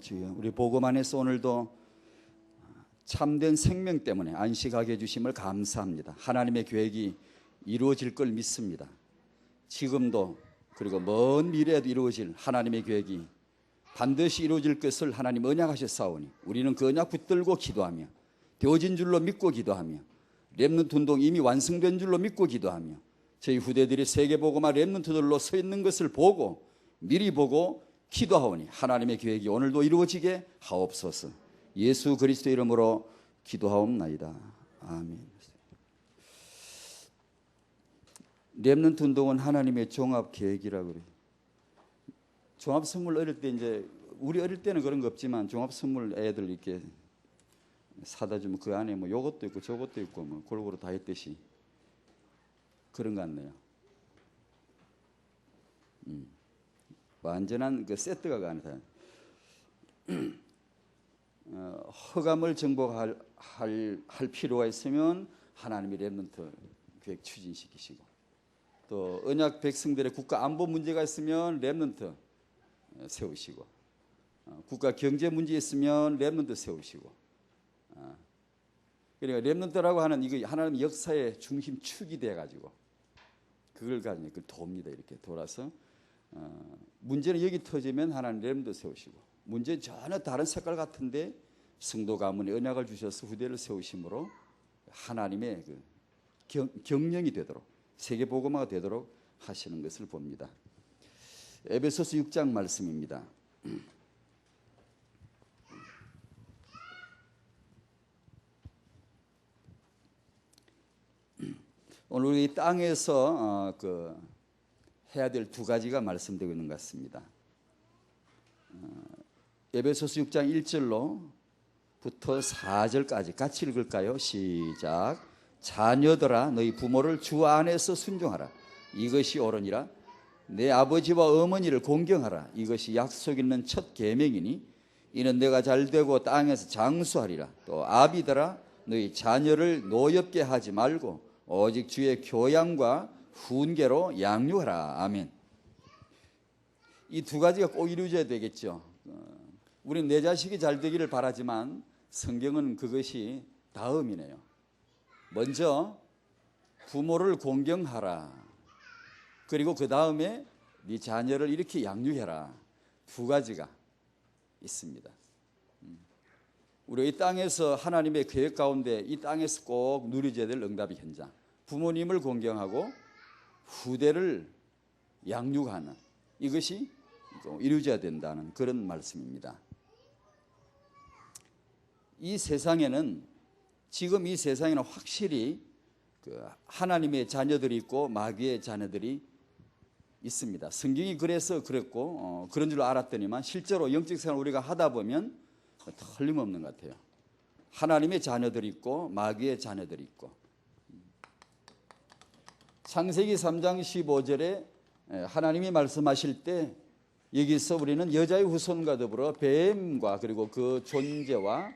주여, 우리 복음 안에서 오늘도 참된 생명 때문에 안식하게 해주심을 감사합니다. 하나님의 계획이 이루어질 걸 믿습니다. 지금도 그리고 먼 미래에도 이루어질 하나님의 계획이 반드시 이루어질 것을 하나님 언약하셨사오니 우리는 그 언약 붙들고 기도하며 되어진 줄로 믿고 기도하며 렘넌트 운동 이미 완성된 줄로 믿고 기도하며 저희 후대들이 세계복음화 렘넌트들로 서 있는 것을 보고 미리 보고 기도하오니 하나님의 계획이 오늘도 이루어지게 하옵소서. 예수 그리스도 이름으로 기도하옵나이다. 아멘. 렘넌트 운동은 하나님의 종합 계획이라고 그래요. 종합 선물 어릴 때 이제 우리 어릴 때는 그런 거 없지만 종합 선물 애들 이렇게 사다 주면 그 안에 뭐 요것도 있고 저것도 있고 뭐 골고루 다 했듯이 그런 것 같네요. 완전한 그 세트가 아니다. 허감을 정복할 필요가 있으면 하나님이 렘넌트 계획 추진시키시고 또 언약 백성들의 국가 안보 문제가 있으면 렘넌트 세우시고 국가 경제 문제 있으면 렘넌트 세우시고 그러니까 렘넌트라고 하는 이거 하나님 역사의 중심축이 돼가지고 그걸 가지고 그걸 돕니다. 이렇게 돌아서 문제는 여기 터지면 하나님 렘넌트 세우시고 문제는 전혀 다른 색깔 같은데 성도 가문에 언약을 주셔서 후대를 세우심으로 하나님의 그 경영이 되도록 세계 복음화가 되도록 하시는 것을 봅니다. 에베소서 6장 말씀입니다. 오늘 우리 땅에서 해야 될 두 가지가 말씀되고 있는 것 같습니다. 에베소서 6장 1절로부터 4절까지 같이 읽을까요? 시작. 자녀들아 너희 부모를 주 안에서 순종하라. 이것이 옳으니라. 내 아버지와 어머니를 공경하라. 이것이 약속 있는 첫 계명이니 이는 내가 잘되고 땅에서 장수하리라. 또 아비들아 너희 자녀를 노엽게 하지 말고 오직 주의 교양과 훈계로 양육하라. 아멘. 이 두 가지가 꼭 이루어져야 되겠죠. 우리는 내 자식이 잘 되기를 바라지만 성경은 그것이 다음이네요. 먼저 부모를 공경하라. 그리고 그 다음에 네 자녀를 이렇게 양육해라. 두 가지가 있습니다. 우리 이 땅에서 하나님의 계획 가운데 이 땅에서 꼭 누려져야 될 응답의 현장. 부모님을 공경하고 후대를 양육하는 이것이 이루어져야 된다는 그런 말씀입니다. 이 세상에는 지금 이 세상에는 확실히 하나님의 자녀들이 있고 마귀의 자녀들이 있습니다. 성경이 그래서 그랬고 그런 줄 알았더니만 실제로 영적 생활을 우리가 하다 보면 틀림없는 것 같아요. 하나님의 자녀들이 있고 마귀의 자녀들이 있고 창세기 3장 15절에 하나님이 말씀하실 때 여기서 우리는 여자의 후손과 더불어 뱀과 그리고 그 존재와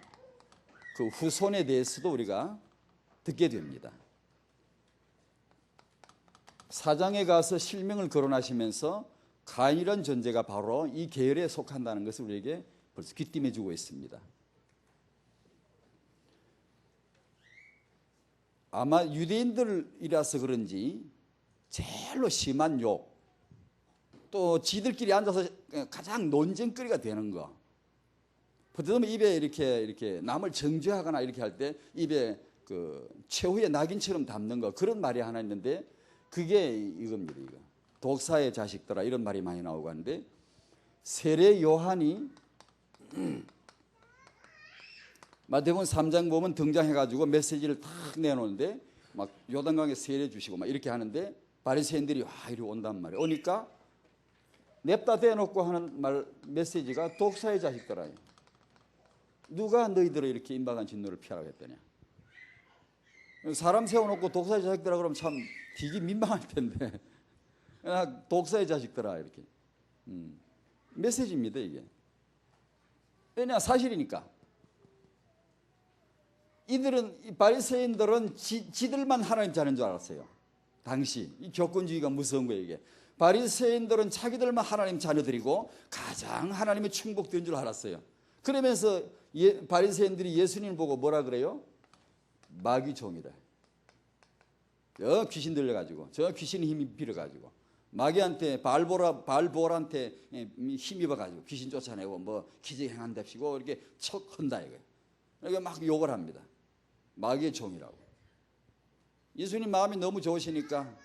그 후손에 대해서도 우리가 듣게 됩니다. 사장에 가서 실명을 거론하시면서 가인이라는 존재가 바로 이 계열에 속한다는 것을 우리에게 벌써 귀띔해 주고 있습니다. 아마 유대인들이라서 그런지 제일로 심한 욕, 또 지들끼리 앉아서 가장 논쟁거리가 되는 거. 보통 입에 이렇게 남을 정죄하거나 이렇게 할 때 입에 그 최후의 낙인처럼 담는 거 그런 말이 하나 있는데 그게 이겁니다. 이거. 독사의 자식들아 이런 말이 많이 나오고 하는데 세례 요한이 마태복음 3장 보면 등장해가지고 메시지를 탁 내놓는데 막 요단강에 세례 주시고 막 이렇게 하는데 바리새인들이 이리 온단 말이에요. 오니까 냅다 대놓고 하는 메시지가 독사의 자식들아. 누가 너희들을 이렇게 임박한 진노를 피하라고 했더냐. 사람 세워놓고 독사의 자식들아 그러면 참 되게 민망할 텐데 독사의 자식들아 이렇게 메시지입니다 이게. 왜냐 사실이니까. 이들은 바리새인들은 지들만 하나님 자녀인 줄 알았어요. 당시 이 교권주의가 무서운 거예요 이게. 바리새인들은 자기들만 하나님 자녀들이고 가장 하나님의 충복된 줄 알았어요. 그러면서 바리새인들이 예수님을 보고 뭐라 그래요? 마귀 종이다. 저 귀신 들려가지고, 저 귀신의 힘이 빌어가지고, 마귀한테 발볼한테 힘입어가지고 귀신 쫓아내고 뭐 기적 행한답시고 이렇게 척 한다 이거예요. 그러니까 막 욕을 합니다. 마귀의 종이라고. 예수님 마음이 너무 좋으시니까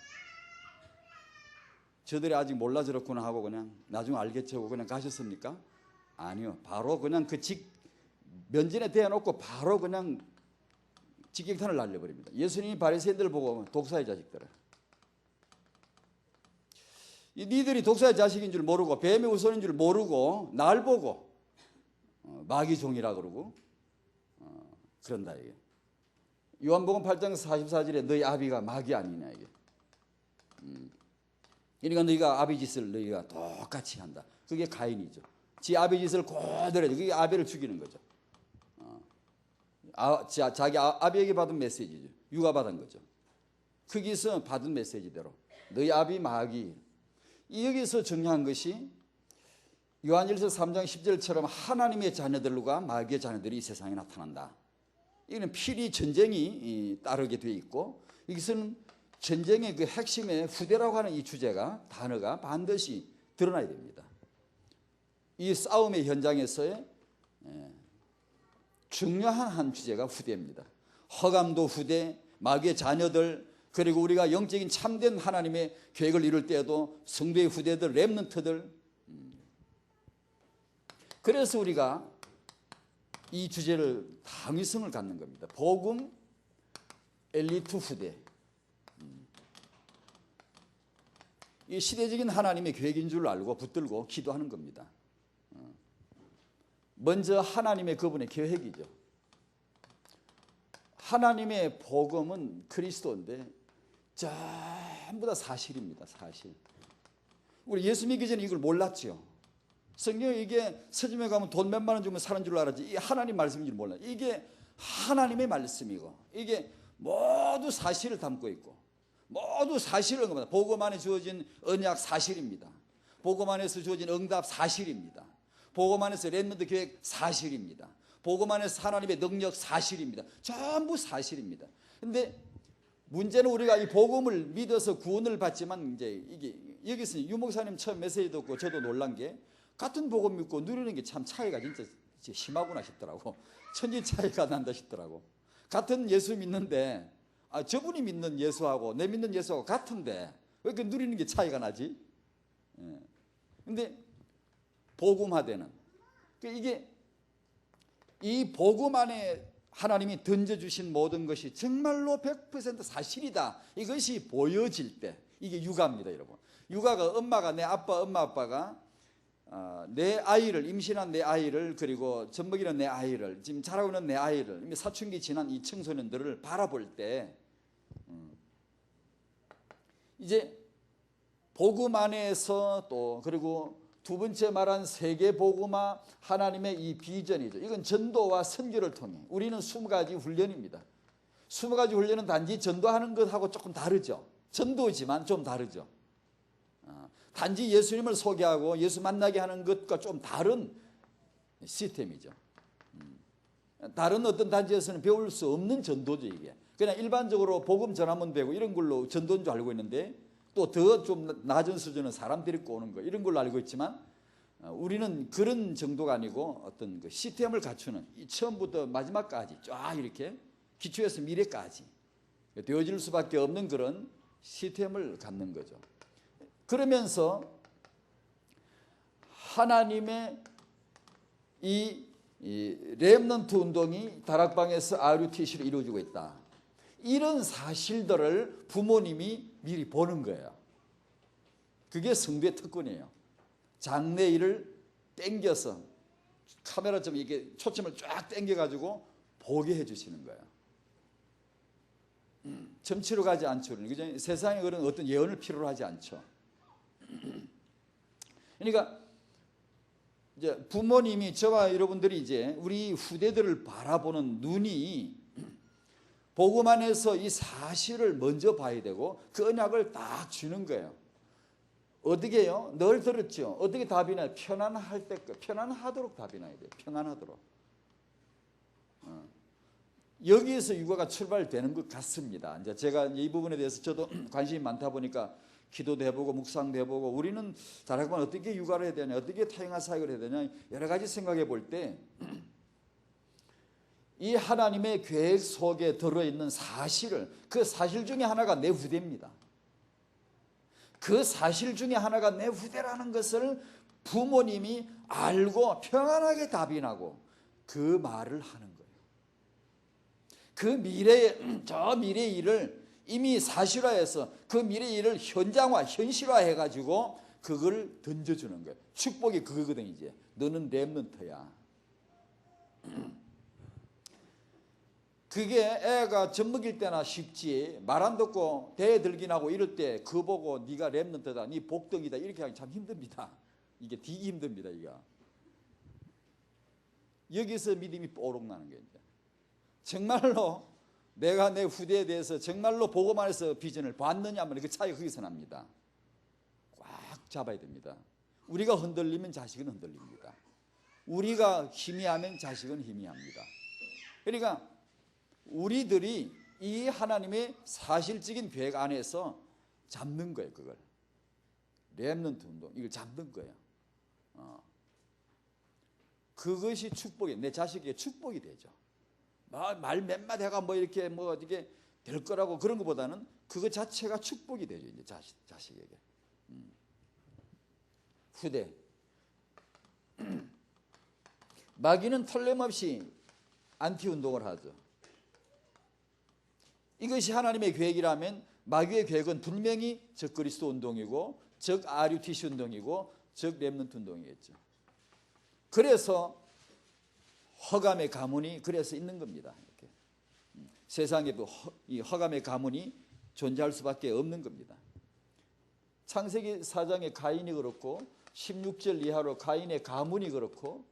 저들이 아직 몰라 저렇구나 하고 그냥 나중에 알겠지 하고 그냥 가셨습니까? 아니요. 바로 그냥 그 면전에 대어놓고 바로 그냥 직격탄을 날려버립니다. 예수님이 바리새인들을 보고 독사의 자식들아, 니들이 독사의 자식인 줄 모르고 뱀의 후손인 줄 모르고 날 보고 마귀 종이라 그러고 그런다 이게. 요한복음 8장 44절에 너희 아비가 마귀 아니냐 이게. 그러니까 너희가 아비 짓을 너희가 똑같이 한다. 그게 가인이죠. 지 아비 짓을 그대로 해서 그게 아벨을 죽이는 거죠. 자기 아비에게 받은 메시지죠. 유가 받은 거죠. 거기서 받은 메시지대로 너희 아비 마귀. 여기서 중요한 것이 요한일서 3장 10절처럼 하나님의 자녀들과 마귀의 자녀들이 이 세상에 나타난다. 이거는 필히 전쟁이 따르게 되어 있고, 여기서는 전쟁의 그 핵심의 후대라고 하는 이 주제가, 단어가 반드시 드러나야 됩니다. 이 싸움의 현장에서의 중요한 한 주제가 후대입니다. 허감도 후대, 마귀의 자녀들, 그리고 우리가 영적인 참된 하나님의 계획을 이룰 때에도 성도의 후대들, 렘넌트들. 그래서 우리가 이 주제를 당위성을 갖는 겁니다. 복음, 엘리트 후대. 이 시대적인 하나님의 계획인 줄 알고 붙들고 기도하는 겁니다. 먼저 하나님의 그분의 계획이죠. 하나님의 복음은 그리스도인데 전부 다 사실입니다. 사실. 우리 예수 믿기 전에 이걸 몰랐죠. 성경에 이게 서점에 가면 돈 몇만 원 주면 사는 줄 알았지, 이 하나님 말씀인 줄 몰라요. 이게 하나님의 말씀이고 이게 모두 사실을 담고 있고 모두 사실을 언급합니다. 복음 안에 주어진 언약 사실입니다. 복음 안에서 주어진 응답 사실입니다. 복음 안에서 렘넌트 계획 사실입니다. 복음 안에서 하나님의 능력 사실입니다. 전부 사실입니다. 근데 문제는 우리가 이 복음을 믿어서 구원을 받지만 이제 이게 여기서 유 목사님 처음 메시지 듣고 저도 놀란 게 같은 복음 믿고 누리는 게 참 차이가 진짜 심하구나 싶더라고. 천지 차이가 난다 싶더라고. 같은 예수 믿는데 저분이 믿는 예수하고 내 믿는 예수하고 같은데 왜 이렇게 누리는 게 차이가 나지? 근데 복음화되는 이게 이 복음 안에 하나님이 던져주신 모든 것이 정말로 100% 사실이다. 이것이 보여질 때 이게 육아입니다, 여러분. 육아가 엄마가 엄마 아빠가 내 아이를 임신한 내 아이를 그리고 젖먹이는 내 아이를 지금 자라고 있는 내 아이를 이미 사춘기 지난 이 청소년들을 바라볼 때 이제 복음 안에서 또 그리고 두 번째 말한 세계 복음화 하나님의 이 비전이죠. 이건 전도와 선교를 통해 우리는 20가지 훈련입니다. 20가지 훈련은 단지 전도하는 것하고 조금 다르죠. 전도지만 좀 다르죠. 단지 예수님을 소개하고 예수 만나게 하는 것과 좀 다른 시스템이죠. 다른 어떤 단지에서는 배울 수 없는 전도죠. 이게 그냥 일반적으로 복음 전하면 되고 이런 걸로 전도인 줄 알고 있는데 또 더 좀 낮은 수준은 사람 데리고 오는 거 이런 걸로 알고 있지만 우리는 그런 정도가 아니고 어떤 그 시스템을 갖추는 이 처음부터 마지막까지 쫙 이렇게 기초에서 미래까지 되어질 수밖에 없는 그런 시스템을 갖는 거죠. 그러면서 하나님의 이 렘넌트 운동이 다락방에서 RUTC로 이루어지고 있다. 이런 사실들을 부모님이 미리 보는 거예요. 그게 성도의 특권이에요. 장래일을 땡겨서 카메라처럼 이렇게 초점을 쫙 땡겨가지고 보게 해주시는 거예요. 점치러 가지 않죠. 그죠? 세상에 그런 어떤 예언을 필요로 하지 않죠. 그러니까 이제 부모님이 저와 여러분들이 이제 우리 후대들을 바라보는 눈이 복음 안에서 이 사실을 먼저 봐야 되고 그 언약을 딱 주는 거예요. 어떻게 해요? 늘 들었죠. 어떻게 답이 나요? 편안할 때, 편안하도록 답이 나야 돼요. 편안하도록. 여기에서 육아가 출발되는 것 같습니다. 이제 제가 이 부분에 대해서 저도 관심이 많다 보니까 기도도 해보고 묵상도 해보고, 우리는 자라면 어떻게 육아를 해야 되냐, 어떻게 타인과 사역을 해야 되냐, 여러 가지 생각해 볼 때 이 하나님의 계획 속에 들어있는 사실을, 그 사실 중에 하나가 내 후대입니다. 그 사실 중에 하나가 내 후대라는 것을 부모님이 알고 평안하게 답이 나고 그 말을 하는 거예요. 그 미래의, 저 미래의 일을 이미 사실화해서 그 미래의 일을 현장화, 현실화해 가지고 그걸 던져주는 거예요. 축복이 그거거든. 이제 너는 렘넌트야. 그게 애가 젖먹일 때나 쉽지, 말 안 듣고 대 들긴 하고 이럴 때 그 보고 네가 렘넌트다, 네 복덩이다 이렇게 하기 참 힘듭니다. 이게 되게 힘듭니다. 이거 여기서 믿음이 뽀록 나는 거예요. 정말로 내가 내 후대에 대해서 정말로 복음 안에서 비전을 봤느냐 하면 그 차이가 거기서 납니다. 꽉 잡아야 됩니다. 우리가 흔들리면 자식은 흔들립니다. 우리가 희미하면 자식은 희미합니다. 그러니까 우리들이 이 하나님의 사실적인 계획 안에서 잡는 거예요. 그걸 렘넌트 운동, 이걸 잡는 거예요. 그것이 축복이, 내 자식에게 축복이 되죠. 말 몇 마디 해가 뭐 이렇게 뭐 어떻게 될 거라고 그런 것보다는 그것 자체가 축복이 되죠. 이제 자식에게. 후대. 마귀는 털림없이 안티 운동을 하죠. 이것이 하나님의 계획이라면 마귀의 계획은 분명히 적 그리스도 운동이고 적 RUTC 운동이고 적 렘넌트 운동이겠죠. 그래서 허감의 가문이 그래서 있는 겁니다. 이렇게. 세상에도 이 허감의 가문이 존재할 수밖에 없는 겁니다. 창세기 4장의 가인이 그렇고 16절 이하로 가인의 가문이 그렇고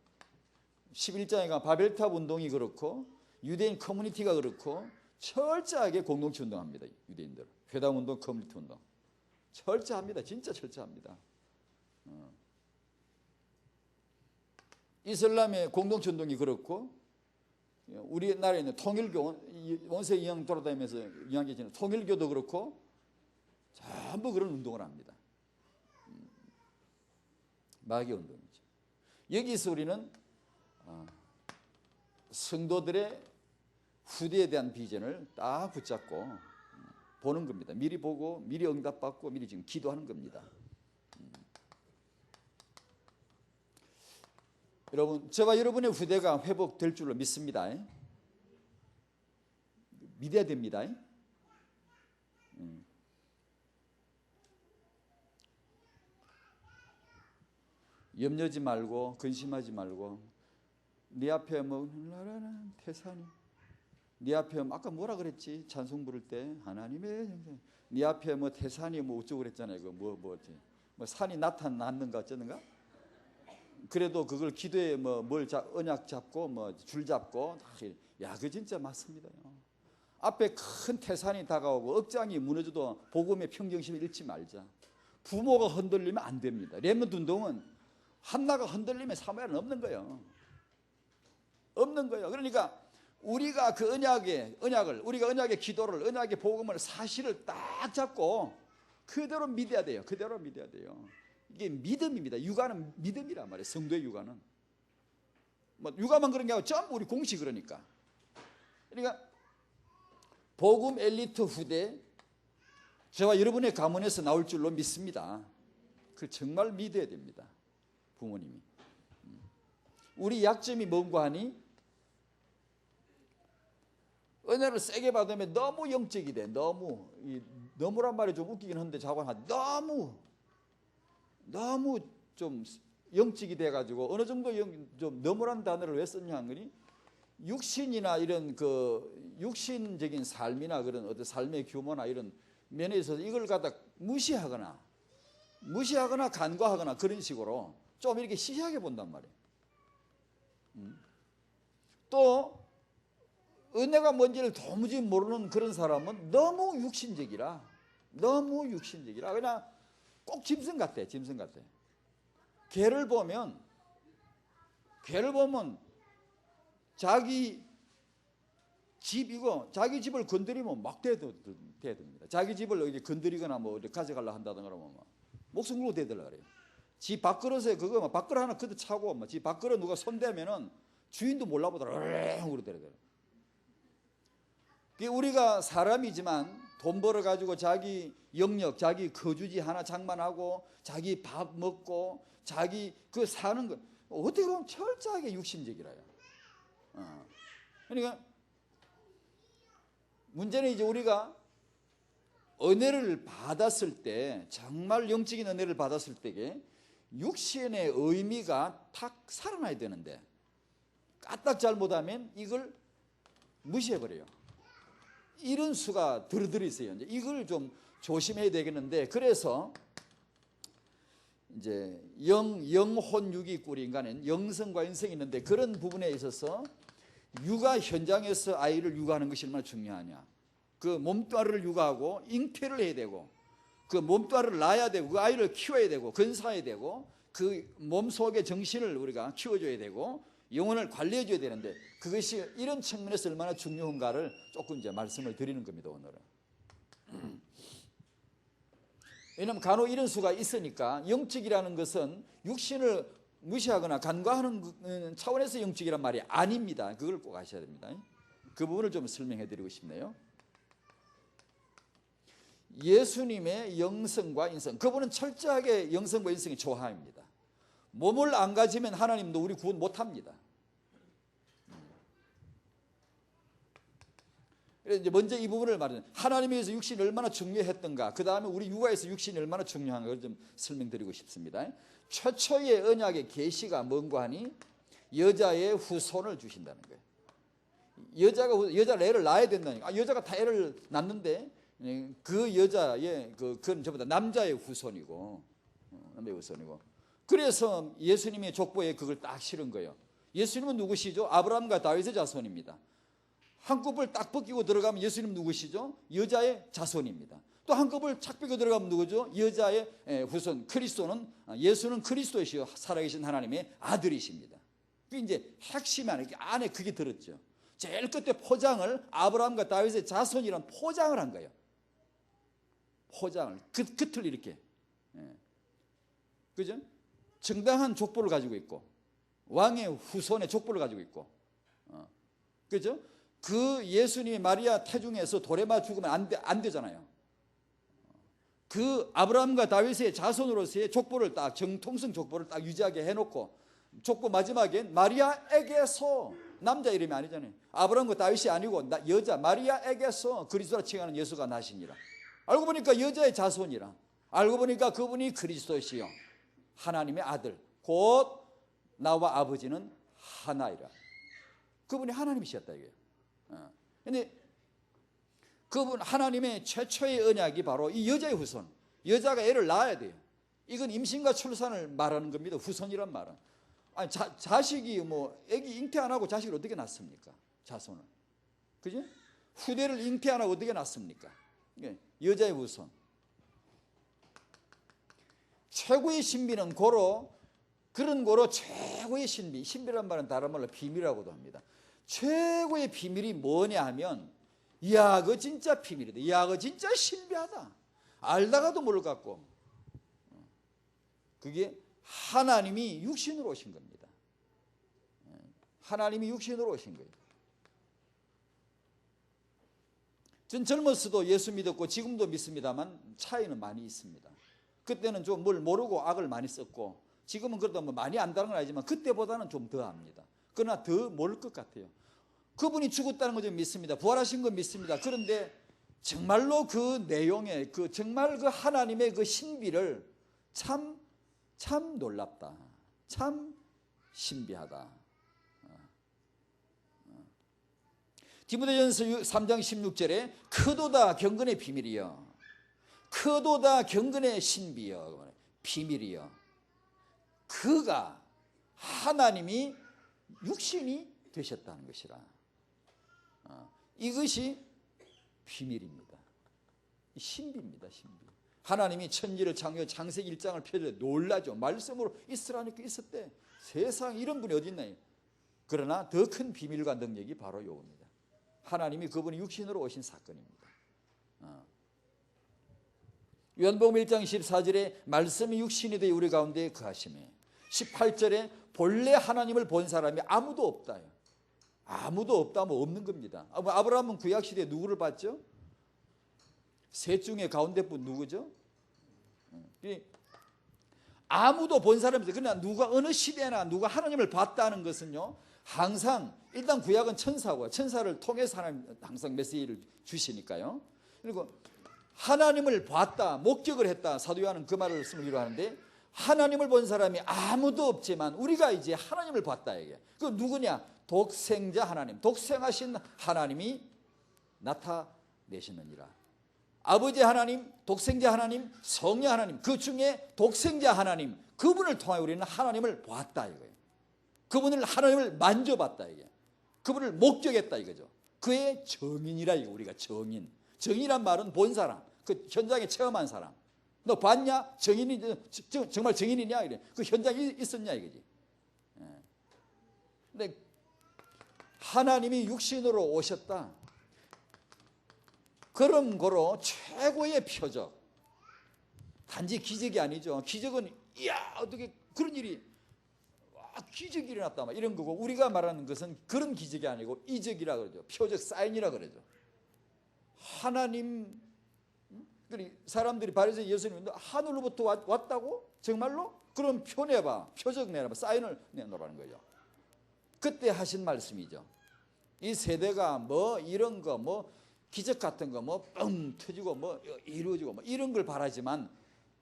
11장에 가 바벨탑 운동이 그렇고 유대인 커뮤니티가 그렇고 철저하게 공동체 운동합니다. 유대인들 회당 운동, 커뮤니티 운동 철저합니다. 진짜 철저합니다. 이슬람의 공동체 운동이 그렇고 우리나라에 있는 통일교, 원세 이양 돌아다니면서 이야기 지는 통일교도 그렇고 전부 그런 운동을 합니다. 마귀 운동이죠. 여기서 우리는 성도들의 후대에 대한 비전을 딱 붙잡고 보는 겁니다. 미리 보고 미리 응답받고 미리 지금 기도하는 겁니다. 여러분, 저와 여러분의 후대가 회복될 줄로 믿습니다. 믿어야 됩니다. 염려지 말고 근심하지 말고 네 앞에 뭐 태산이 네 앞에 아까 뭐라 그랬지? 찬송 부를 때 하나님의 네 앞에 뭐 태산이 뭐 어쩌고 그랬잖아요. 그 뭐 산이 나타났는가 어쩌는가? 그래도 그걸 기도에 뭘 언약 잡고 뭐 줄 잡고 야, 그 진짜 맞습니다. 앞에 큰 태산이 다가오고 억장이 무너져도 복음의 평정심을 잃지 말자. 부모가 흔들리면 안 됩니다. 렘넌트 운동은 한나가 흔들리면 사무엘은 없는 거예요. 없는 거예요. 그러니까 우리가 그 언약을 우리가 언약의 기도를 언약의 복음을 사실을 딱 잡고 그대로 믿어야 돼요. 그대로 믿어야 돼요. 이게 믿음입니다. 육아는 믿음이란 말이에요. 성도의 육아는 뭐 육아만 그런 게 아니고 전부 우리 공식 그러니까. 그러니까 복음 엘리트 후대 저와 여러분의 가문에서 나올 줄로 믿습니다. 그 정말 믿어야 됩니다. 부모님이. 우리 약점이 뭔가 하니 은혜를 세게 받으면 너무 영적이 돼. 너무란 말이 좀 웃기긴 한데 자꾸 너무 좀 영적이 돼가지고 어느 정도 좀 너무란 단어를 왜 썼냐 하니 육신이나 이런 그 육신적인 삶이나 그런 어떤 삶의 규모나 이런 면에 있어서 이걸 갖다 무시하거나 간과하거나 그런 식으로 좀 이렇게 시시하게 본단 말이에요. 또 은혜가 뭔지를 도무지 모르는 그런 사람은 너무 육신적이라 그냥 꼭 짐승 같아. 짐승 같아. 개를 보면 자기 집이고 자기 집을 건드리면 막 대듭니다. 자기 집을 이제 건드리거나 뭐 어디 가져가려 한다든가 그러면 목숨 걸고 대들라 그래요. 집 밥그릇에 그거 막 밥그릇 하나 그도 차고 막 집 밥그릇 누가 손대면은 주인도 몰라보더라. 으랭 그러더라고요. 우리가 사람이지만 돈 벌어 가지고 자기 영역, 자기 거주지 하나 장만하고 자기 밥 먹고 자기 그 사는 거 어떻게 보면 철저하게 육신적이라요. 그러니까 문제는 이제 우리가 은혜를 받았을 때, 정말 영적인 은혜를 받았을 때에 육신의 의미가 탁 살아나야 되는데 까딱 잘못하면 이걸 무시해버려요. 이런 수가 들어들어 있어요. 이제 이걸 좀 조심해야 되겠는데, 그래서 이제 영혼 육이 있고 우리 인간은 영성과 인성이 있는데, 그런 부분에 있어서 육아 현장에서 아이를 육아하는 것이 얼마나 중요하냐. 그 몸뚱아리를 육아하고 잉태를 해야 되고 그 몸뚱아리를 낳아야 되고 그 아이를 키워야 되고 건사해야 되고 그 몸 속의 정신을 우리가 키워줘야 되고 영혼을 관리해줘야 되는데, 그것이 이런 측면에서 얼마나 중요한가를 조금 이제 말씀을 드리는 겁니다, 오늘은. 왜냐하면 간혹 이런 수가 있으니까 영적이라는 것은 육신을 무시하거나 간과하는 차원에서 영적이란 말이 아닙니다. 그걸 꼭 아셔야 됩니다. 그 부분을 좀 설명해 드리고 싶네요. 예수님의 영성과 인성, 그분은 철저하게 영성과 인성의 조화입니다. 몸을 안 가지면 하나님도 우리 구원 못합니다. 그래서 이제 먼저 이 부분을 말하는, 하나님에 의해서 육신이 얼마나 중요했던가, 그 다음에 우리 육아에서 육신이 얼마나 중요한가를 좀 설명드리고 싶습니다. 최초의 언약의 계시가 뭔가 하니 여자의 후손을 주신다는 거예요. 여자가 애를 낳아야 된다니까. 여자가 다 애를 낳는데 그 여자의 그건 전부 다 남자의 후손이고, 그래서 예수님의 족보에 그걸 딱 실은 거예요. 예수님은 누구시죠? 아브라함과 다윗의 자손입니다. 한꺼풀 딱 벗기고 들어가면 예수님 누구시죠? 여자의 자손입니다. 또 한꺼풀 착 벗기고 들어가면 누구죠? 여자의 후손. 그리스도는, 예수는 그리스도이시요 살아계신 하나님의 아들이십니다. 그게 이제 핵심 안에 그게 들었죠. 제일 끝에 포장을 아브라함과 다윗의 자손이라는 포장을 한 거예요. 포장을 끝을 이렇게, 그죠? 정당한 족보를 가지고 있고 왕의 후손의 족보를 가지고 있고, 그죠? 그 예수님이 마리아 태중에서 돌에 맞아 죽으면 안 되잖아요. 그 아브라함과 다윗의 자손으로서의 족보를 딱, 정통성 족보를 딱 유지하게 해놓고 족보 마지막엔 마리아에게서, 남자 이름이 아니잖아요. 아브라함과 다윗이 아니고 여자 마리아에게서 그리스도라 칭하는 예수가 나시니라. 알고 보니까 여자의 자손이라. 알고 보니까 그분이 그리스도시요 하나님의 아들, 곧 나와 아버지는 하나이라. 그분이 하나님이셨다 이거예요. 근데 그분 하나님의 최초의 언약이 바로 이 여자의 후손. 여자가 애를 낳아야 돼요. 이건 임신과 출산을 말하는 겁니다. 후손이란 말은. 아니, 자식이 뭐 애기 잉태 안 하고 자식을 어떻게 낳습니까? 자손을. 그죠? 후대를 잉태 안 하고 어떻게 낳습니까? 여자의 후손. 최고의 신비는 그런 고로 최고의 신비. 신비란 말은 다른 말로 비밀이라고도 합니다. 최고의 비밀이 뭐냐 하면, 이야, 그거 진짜 비밀이다. 이야, 그거 진짜 신비하다. 알다가도 모를 것 같고. 그게 하나님이 육신으로 오신 겁니다. 하나님이 육신으로 오신 거예요. 전 젊었어도 예수 믿었고 지금도 믿습니다만 차이는 많이 있습니다. 그때는 좀 뭘 모르고 악을 많이 썼고, 지금은 그래도 뭐 많이 안다는 건 아니지만 그때보다는 좀 더 압니다. 그러나 더 모를 것 같아요. 그분이 죽었다는 거 좀 믿습니다. 부활하신 건 믿습니다. 그런데 정말로 그 내용에 정말 그 하나님의 그 신비를 참 놀랍다. 참 신비하다. 디모데전서 3장 16절에 크도다 경건의 비밀이여, 크도다 경건의 신비여, 비밀이여. 그가 하나님이 육신이 되셨다는 것이라. 이것이 비밀입니다. 신비입니다. 신비. 하나님이 천지를 창조 창세기 1장을 펴져 놀라죠. 말씀으로 있으라니까 있었대. 세상에 이런 분이 어디 있나요? 그러나 더 큰 비밀과 능력이 바로 요겁니다. 하나님이 그분이 육신으로 오신 사건입니다. 요한복음 1장 14절에 말씀이 육신이 되어 우리 가운데 거하시매 18절에 본래 하나님을 본 사람이 아무도 없다. 아무도 없다 뭐 없는 겁니다. 아브라함은 구약시대에 누구를 봤죠? 셋 중에 가운데 분 누구죠? 아무도 본 사람이 없어요. 그러나 누가 어느 시대나 누가 하나님을 봤다는 것은요, 항상 일단 구약은 천사고 천사를 통해서 하나님 항상 메시지를 주시니까요. 그리고 하나님을 봤다, 목격을 했다. 사도 요한은 그 말을 쓰기로 하는데 하나님을 본 사람이 아무도 없지만 우리가 이제 하나님을 봤다 이게. 그 누구냐? 독생자 하나님, 독생하신 하나님이 나타내시느니라. 아버지 하나님, 독생자 하나님, 성령 하나님, 그 중에 독생자 하나님, 그분을 통해 우리는 하나님을 보았다 이거예요. 그분을 하나님을 만져봤다 이게. 그분을 목격했다 이거죠. 그의 정인이라 이거. 우리가 정인. 정인이란 말은 본 사람, 그 현장에 체험한 사람. 너 봤냐? 정인이 정말 정인이냐 이래. 그 현장에 있었냐 이거지. 근데 하나님이 육신으로 오셨다. 그런 거로 최고의 표적. 단지 기적이 아니죠. 기적은 이야 어떻게 그런 일이 기적이 일어났다 막 이런 거고, 우리가 말하는 것은 그런 기적이 아니고 이적이라 그러죠. 표적 사인이라 그러죠. 하나님, 사람들이 바리새인 예수님인데 하늘로부터 왔다고? 정말로? 그럼 표 내봐, 표적 내봐, 사인을 내놓으라는 거죠. 그때 하신 말씀이죠. 이 세대가 뭐 이런 거 뭐 기적 같은 거 뭐 뻥 터지고 뭐 이루어지고 뭐 이런 걸 바라지만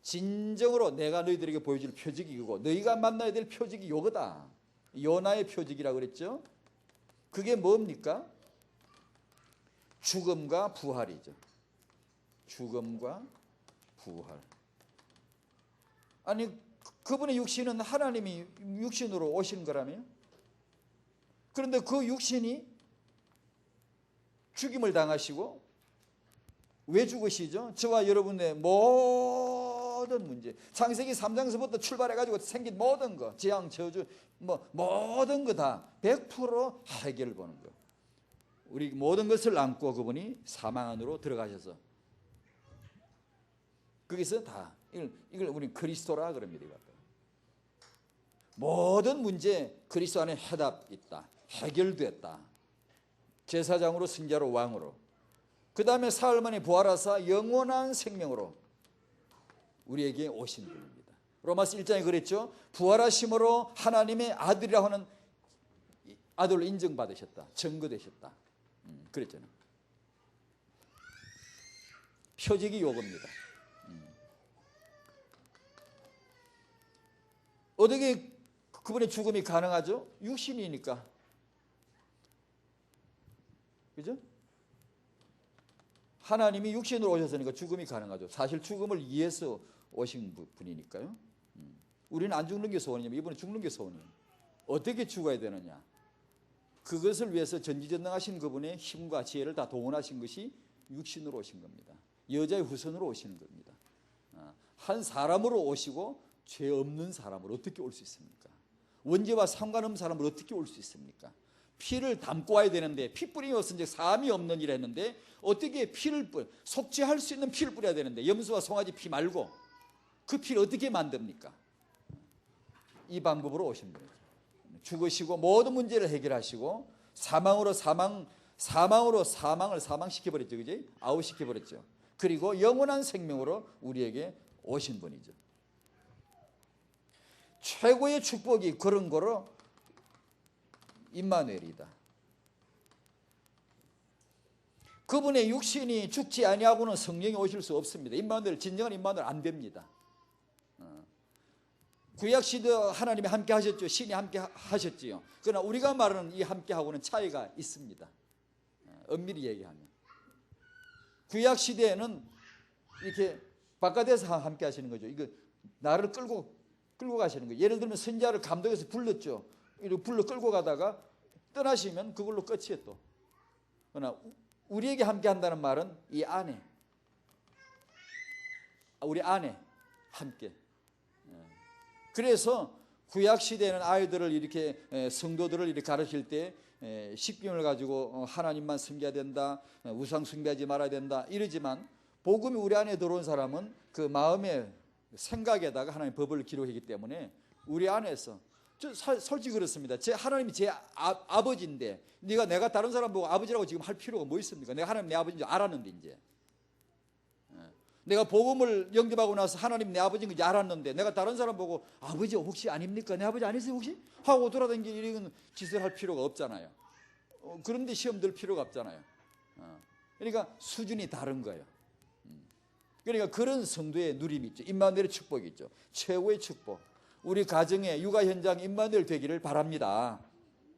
진정으로 내가 너희들에게 보여줄 표적이 이거고 너희가 만나야 될 표적이 이거다. 요나의 표적이라고 그랬죠. 그게 뭡니까? 죽음과 부활이죠. 죽음과 부활. 아니 그분의 육신은 하나님이 육신으로 오신 거라며. 그런데 그 육신이 죽임을 당하시고 왜 죽으시죠? 저와 여러분의 모든 문제, 창세기 3장서부터 출발해가지고 생긴 모든 거, 재앙, 저주, 뭐 모든 거 다 100% 해결을 보는 거. 우리 모든 것을 안고 그분이 사망 안으로 들어가셔서 거기서 다 이걸 우리 그리스도라 그럽니다. 모든 문제 그리스도 안에 해답 있다. 해결됐다. 제사장으로, 승자로, 왕으로. 그 다음에 사흘 만에 부활하사 영원한 생명으로 우리에게 오신 분입니다. 로마서 1장에 그랬죠. 부활하심으로 하나님의 아들이라고 하는 아들로 인정받으셨다. 증거되셨다. 그랬잖아요. 표적이 요겁니다. 어떻게 그분의 죽음이 가능하죠? 육신이니까. 그죠? 하나님이 육신으로 오셨으니까 죽음이 가능하죠. 사실 죽음을 위해서 오신 분이니까요. 우리는 안 죽는 게 소원이지만 이분은 죽는 게 소원이에요. 어떻게 죽어야 되느냐? 그것을 위해서 전지전능하신 그분의 힘과 지혜를 다 동원하신 것이 육신으로 오신 겁니다. 여자의 후손으로 오시는 겁니다. 한 사람으로 오시고 죄 없는 사람으로 어떻게 올 수 있습니까? 원죄와 상관없는 사람으로 어떻게 올 수 있습니까? 피를 담고 와야 되는데 피 뿌림이었은 사함이 없는 일을 했는데 어떻게 피를 속죄할 수 있는 피를 뿌려야 되는데 염소와 송아지 피 말고 그 피를 어떻게 만듭니까? 이 방법으로 오신 거예요. 죽으시고 모든 문제를 해결하시고 사망으로 사망을 사망시켜버렸죠. 그지? 아웃시켜버렸죠. 그리고 영원한 생명으로 우리에게 오신 분이죠. 최고의 축복이 그런 거로 임마누엘이다. 그분의 육신이 죽지 아니하고는 성령이 오실 수 없습니다. 임마누엘, 진정한 임마누엘 안 됩니다. 구약시대 하나님이 함께 하셨죠. 신이 함께 하셨지요. 그러나 우리가 말하는 이 함께하고는 차이가 있습니다. 엄밀히 얘기하면 구약시대에는 이렇게 바깥에서 함께 하시는 거죠. 이거 나를 끌고 가시는 거예요. 예를 들면 선지자를 감독해서 불렀죠. 이렇게 불러 끌고 가다가 떠나시면 그걸로 끝이에요. 또 그러나 우리에게 함께 한다는 말은 이 안에 우리 아내 함께. 그래서 구약 시대에는 아이들을 이렇게 성도들을 이렇게 가르칠 때 십계명을 가지고 하나님만 섬겨야 된다, 우상 숭배하지 말아야 된다 이러지만 복음이 우리 안에 들어온 사람은 그 마음의 생각에다가 하나님의 법을 기록했기 때문에 우리 안에서 솔직히 그렇습니다. 하나님이 제 아버지인데 내가 다른 사람 보고 아버지라고 지금 할 필요가 뭐 있습니까? 내가 하나님 내 아버지인 줄 알았는데 이제 내가 복음을 영접하고 나서 하나님 내 아버지인 걸 알았는데 내가 다른 사람 보고 아버지 혹시 아닙니까? 내 아버지 아니세요 혹시? 하고 돌아다니는 이런 짓을 할 필요가 없잖아요. 그런데 시험 들 필요가 없잖아요. 그러니까 수준이 다른 거예요. 그러니까 그런 성도의 누림이 있죠. 임마누엘의 축복이 있죠. 최고의 축복. 우리 가정의 육아 현장 임마누엘 되기를 바랍니다.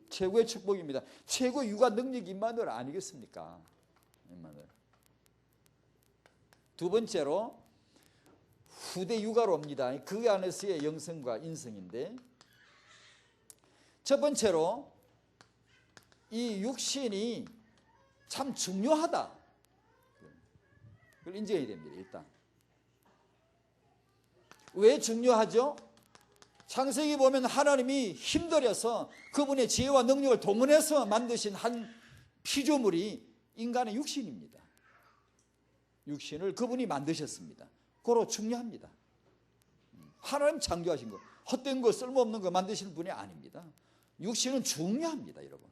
최고의 축복입니다. 최고의 육아 능력이 임마누엘 아니겠습니까? 임마누엘. 두 번째로 후대 육아로 옵니다. 그 안에서의 영성과 인성인데 첫 번째로 이 육신이 참 중요하다. 그걸 인정해야 됩니다. 일단 왜 중요하죠? 창세기 보면 하나님이 힘들여서 그분의 지혜와 능력을 동원해서 만드신 한 피조물이 인간의 육신입니다. 육신을 그분이 만드셨습니다. 고로 중요합니다. 하나님 창조하신 거, 헛된 거, 쓸모없는 거 만드시는 분이 아닙니다. 육신은 중요합니다, 여러분.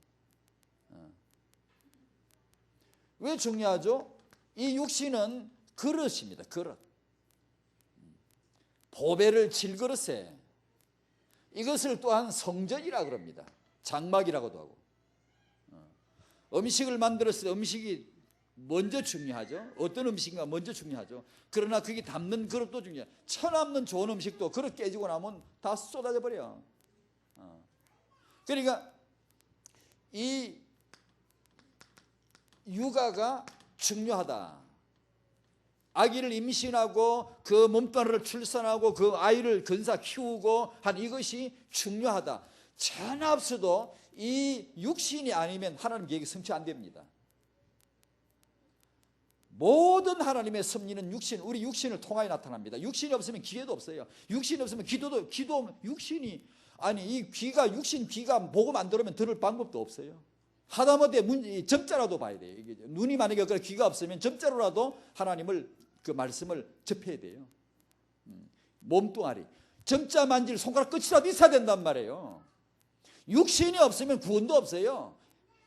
왜 중요하죠? 이 육신은 그릇입니다. 그릇. 보배를 질그릇에 이것을 또한 성전이라 그럽니다. 장막이라고도 하고. 음식을 만들었을 때 음식이 먼저 중요하죠. 어떤 음식인가 먼저 중요하죠. 그러나 그게 담는 그릇도 중요해요. 처남는 좋은 음식도 그릇 깨지고 나면 다 쏟아져 버려. 그러니까 이 육아가 중요하다. 아기를 임신하고 그 몸뚱아리를 출산하고 그 아이를 건사 키우고 한 이것이 중요하다. 전합수도 이 육신이 아니면 하나님 계획이 성취 안 됩니다. 모든 하나님의 섭리는 우리 육신을 통하여 나타납니다. 육신이 없으면 기회도 없어요. 육신이 없으면 육신이 이 귀가 복음 안 들으면 들을 방법도 없어요. 하다못해 점자라도 봐야 돼요. 눈이 만약에 귀가 없으면 점자로라도 하나님을 그 말씀을 접해야 돼요. 몸뚱아리 점자 만질 손가락 끝이라도 있어야 된단 말이에요. 육신이 없으면 구원도 없어요.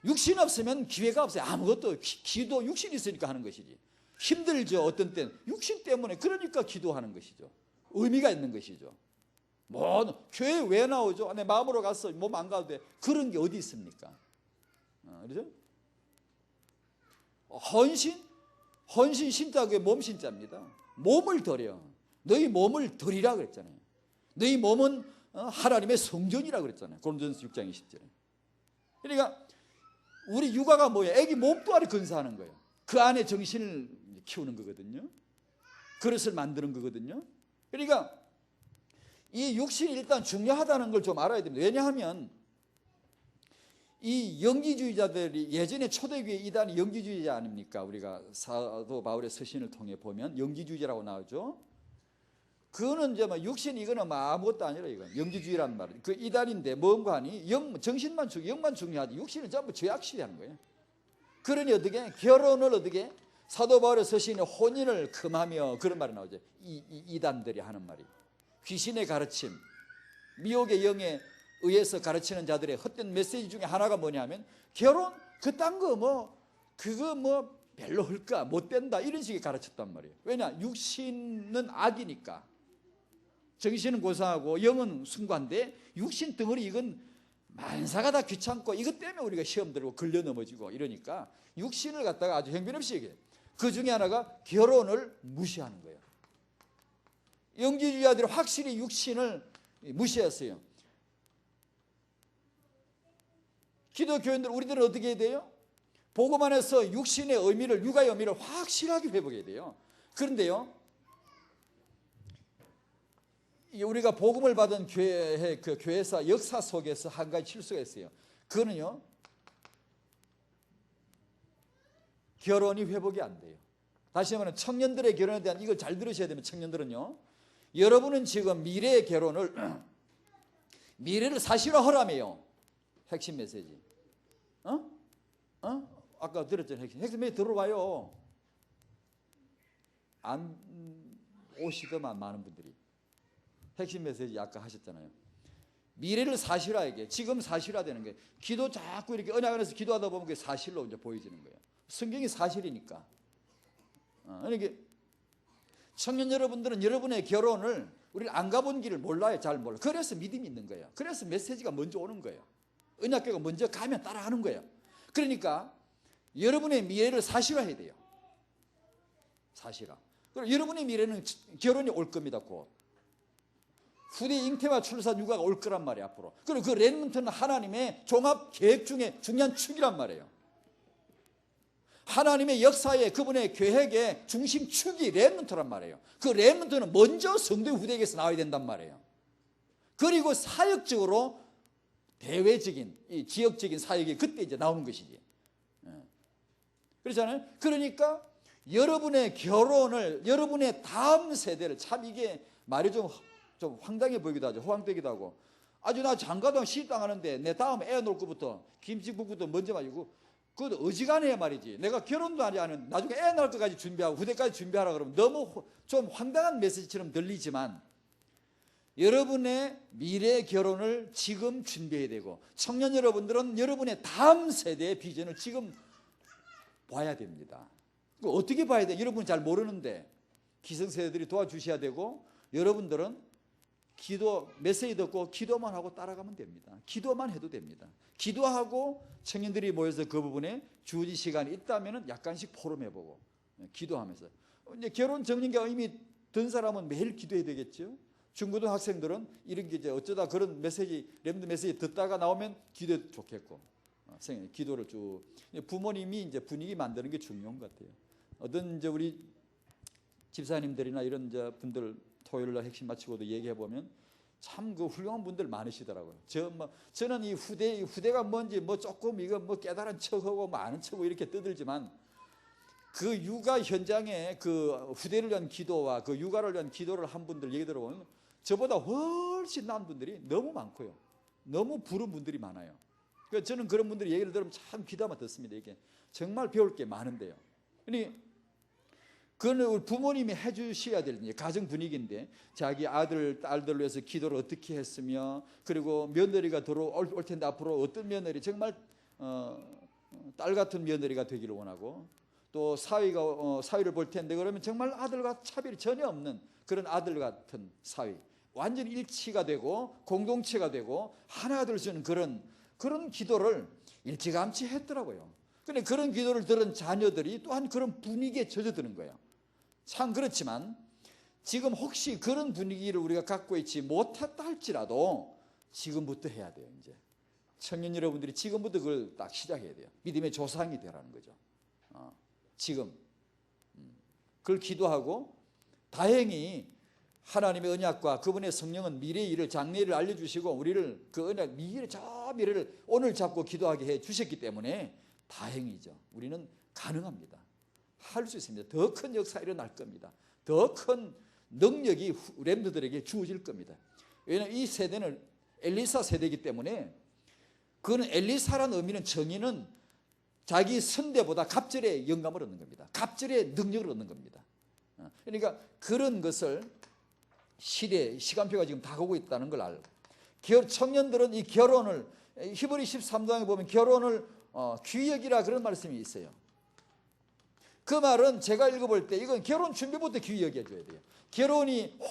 육신 없으면 기회가 없어요. 아무것도. 기도 육신이 있으니까 하는 것이지. 힘들죠. 어떤 때는 육신 때문에. 그러니까 기도하는 것이죠. 의미가 있는 것이죠. 교회 왜 나오죠? 내 마음으로 가서 몸 안 가도 돼. 그런 게 어디 있습니까? 그렇죠? 헌신 신자가 몸 신자입니다. 몸을 드려. 너희 몸을 드리라 그랬잖아요. 너희 몸은 하나님의 성전이라 그랬잖아요. 고린도전서 6장 20절에. 그러니까 우리 육아가 뭐예요? 애기 몸뚱아리 건사하는 거예요. 그 안에 정신을 키우는 거거든요. 그릇을 만드는 거거든요. 그러니까 이 육신이 일단 중요하다는 걸 좀 알아야 됩니다. 왜냐하면 이 영지주의자들이 예전에 초대교회 이단이 영지주의자 아닙니까? 우리가 사도 바울의 서신을 통해 보면 영지주의자라고 나오죠. 그거는 이제 육신 이거는 아무것도 아니라 이건 영지주의란 말이에요. 그 이단인데 뭔가 하니 정신만 영만 중요하지 육신은 전부 죄악시하는 거예요. 그러니 어떻게 결혼을 어떻게 사도 바울의 서신에 혼인을 금하며 그런 말이 나오죠. 이단들이 하는 말이 귀신의 가르침, 미혹의 영에 의해서 가르치는 자들의 헛된 메시지 중에 하나가 뭐냐면 결혼 그딴 거 그거 별로 할까 못 된다 이런 식의 가르쳤단 말이에요. 왜냐 육신은 악이니까. 정신은 고상하고 영은 숭고한데 육신 덩어리 이건 만사가 다 귀찮고 이것 때문에 우리가 시험 들고 걸려 넘어지고 이러니까 육신을 갖다가 아주 형편없이 얘기해요. 그 중에 하나가 결혼을 무시하는 거예요. 영지주의자들이 확실히 육신을 무시했어요. 기독교인들 우리들은 어떻게 해야 돼요? 복음 안에서 육신의 의미를 육아의 의미를 확실하게 회복해야 돼요. 그런데요 우리가 복음을 받은 그 교회사 역사 속에서 한 가지 실수가 있어요. 그거는요 결혼이 회복이 안 돼요. 다시 말하면 청년들의 결혼에 대한 이걸 잘 들으셔야 되면 청년들은요. 여러분은 지금 미래의 결혼을 미래를 사실화하라며요. 핵심 메시지. 아까 들었잖아요. 핵심 메시지 들어와요. 안 오시더만 많은 분들이. 핵심 메시지 아까 하셨잖아요. 미래를 사실화하게. 지금 사실화되는 거예요. 기도 자꾸 이렇게 언약 안에서 기도하다 보면 그게 사실로 이제 보여지는 거예요. 성경이 사실이니까. 그러니까 청년 여러분들은 여러분의 결혼을 우리는 안 가본 길을 몰라요. 잘 몰라요. 그래서 믿음이 있는 거예요. 그래서 메시지가 먼저 오는 거예요. 언약궤가 먼저 가면 따라가는 거예요. 그러니까 여러분의 미래를 사실화해야 돼요. 사실화. 그리고 여러분의 미래는 결혼이 올 겁니다. 곧. 후대 잉태와 출산 육아가 올 거란 말이에요. 앞으로. 그리고 그 렘넌트는 하나님의 종합 계획 중에 중요한 축이란 말이에요. 하나님의 역사에 그분의 계획의 중심축이 렘넌트란 말이에요. 그 렘넌트는 먼저 성도의 후대에게서 나와야 된단 말이에요. 그리고 사역적으로 대외적인 이 지역적인 사역이 그때 이제 나오는 것이지. 그렇잖아요. 그러니까 여러분의 결혼을 여러분의 다음 세대를 참 이게 말이 좀 황당해 보이기도 하죠. 호황되기도 하고 아주 나 장가도 시집당 하는데 내 다음 애 놓을 것부터 김치국부터 먼저 마시고 그것도 어지간해 말이지. 내가 결혼도 하지 않은 나중에 애 낳을 것까지 준비하고 후대까지 준비하라 그러면 너무 좀 황당한 메시지처럼 들리지만 여러분의 미래 결혼을 지금 준비해야 되고 청년 여러분들은 여러분의 다음 세대의 비전을 지금 봐야 됩니다. 어떻게 봐야 돼? 여러분은 잘 모르는데 기성세대들이 도와주셔야 되고 여러분들은 기도 메시지 듣고 기도만 하고 따라가면 됩니다. 기도만 해도 됩니다. 기도하고 청년들이 모여서 그 부분에 주어진 시간이 있다면 약간씩 포럼해보고 기도하면서 이제 결혼 정년기가 이미 든 사람은 매일 기도해야 되겠죠. 중고등학생들은 이런 게 이제 어쩌다 그런 메시지 렘드 메시지 듣다가 나오면 기도해도 좋겠고 기도를 쭉 부모님이 이제 분위기 만드는 게 중요한 것 같아요. 어떤 이제 우리 집사님들이나 이런 이제 분들 토요일 날 핵심 마치고도 얘기해 보면 참 그 훌륭한 분들 많으시더라고요. 저는 이 후대가 뭔지 뭐 조금 이거 뭐 깨달은 척하고 뭐 아는 척하고 이렇게 떠들지만 그 육아 현장에 그 후대를 위한 기도와 그 육아를 위한 기도를 한 분들 얘기 들어보면 저보다 훨씬 나은 분들이 너무 많고요. 너무 부른 분들이 많아요. 그러니까 저는 그런 분들 얘기를 들으면 참 귀담아 듣습니다. 이게 정말 배울 게 많은데요. 그러니 그건 우리 부모님이 해주셔야 될 일이에요. 가정 분위기인데 자기 아들, 딸들을 위해서 기도를 어떻게 했으며 그리고 며느리가 들어올 텐데 앞으로 어떤 며느리 정말 딸 같은 며느리가 되기를 원하고 또 사위를 볼 텐데 그러면 정말 아들과 차별이 전혀 없는 그런 아들 같은 사위 완전히 일치가 되고 공동체가 되고 하나가 될 수 있는 그런 기도를 일찌감치 했더라고요. 그런데 그런 기도를 들은 자녀들이 또한 그런 분위기에 젖어드는 거예요. 참 그렇지만 지금 혹시 그런 분위기를 우리가 갖고 있지 못했다 할지라도 지금부터 해야 돼요. 이제 청년 여러분들이 지금부터 그걸 딱 시작해야 돼요. 믿음의 조상이 되라는 거죠. 지금 그걸 기도하고 다행히 하나님의 언약과 그분의 성령은 미래의 일을 장래일을 알려주시고 우리를 그 언약 저 미래를 오늘 잡고 기도하게 해 주셨기 때문에 다행이죠. 우리는 가능합니다. 할 수 있습니다. 더 큰 역사가 일어날 겁니다. 더 큰 능력이 렘드들에게 주어질 겁니다. 왜냐하면 이 세대는 엘리사 세대이기 때문에 그는 엘리사라는 의미는 정의는 자기 선대보다 갑절의 영감을 얻는 겁니다. 갑절의 능력을 얻는 겁니다. 그러니까 그런 것을 시간표가 지금 다가오고 있다는 걸 알고 청년들은 이 결혼을 히브리 13장에 보면 결혼을 귀히 여기라 그런 말씀이 있어요. 그 말은 제가 읽어볼 때 이건 결혼 준비부터 귀히 여겨줘야 돼요.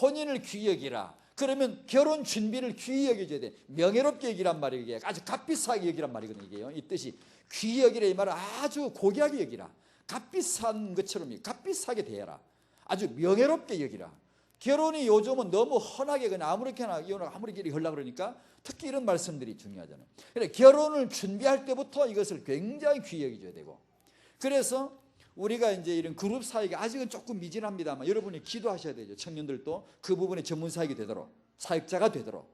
혼인을 귀히 여기라. 그러면 결혼 준비를 귀히 여겨줘야 돼. 명예롭게 여기란 말이에요. 이게 아주 값비싸게 여기란 말이거든요. 이게요. 이 뜻이 귀히 여기라 이 말은 아주 고귀하게 여기라. 값비싼 것처럼 값비싸게 대해라. 아주 명예롭게 여기라. 결혼이 요즘은 너무 헌하게 그냥 아무렇게나 아무리 하려고 그러니까 특히 이런 말씀들이 중요하잖아요. 그래 결혼을 준비할 때부터 이것을 굉장히 귀히 여겨줘야 되고 그래서 우리가 이제 이런 그룹 사역이 아직은 조금 미진합니다만 여러분이 기도하셔야 되죠. 청년들도 그 부분에 전문 사역이 되도록 사역자가 되도록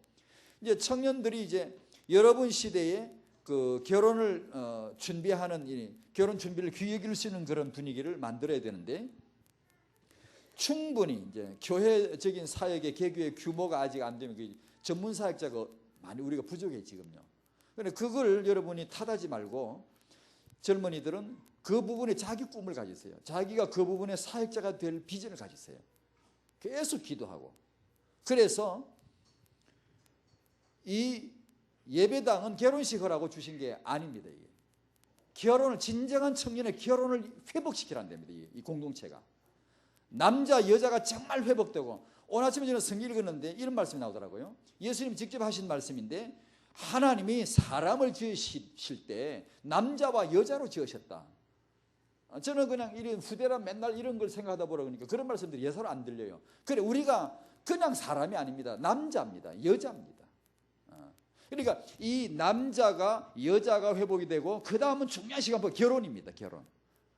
이제 청년들이 이제 여러분 시대에 그 결혼을 준비하는 결혼 준비를 귀히 여길 수 있는 그런 분위기를 만들어야 되는데 충분히 이제 교회적인 사역의 개교의 규모가 아직 안 되면 그 전문 사역자가 많이 우리가 부족해 지금요. 그런데 그걸 여러분이 탓하지 말고 젊은이들은 그 부분에 자기 꿈을 가지세요. 자기가 그 부분에 사역자가 될 비전을 가지세요. 계속 기도하고. 그래서 이 예배당은 결혼식 하라고 주신 게 아닙니다. 이게. 결혼을 진정한 청년의 결혼을 회복시키라는 데입니다. 이 공동체가. 남자 여자가 정말 회복되고 오늘 아침에 저는 성경 읽었는데 이런 말씀이 나오더라고요. 예수님이 직접 하신 말씀인데 하나님이 사람을 지으실 때 남자와 여자로 지으셨다. 저는 그냥 이런 후대라 맨날 이런 걸 생각하다 보니까 그런 말씀들이 예사로 안 들려요. 그래 우리가 그냥 사람이 아닙니다. 남자입니다. 여자입니다. 그러니까 이 남자가 여자가 회복이 되고 그 다음은 중요한 시간표 결혼입니다. 결혼.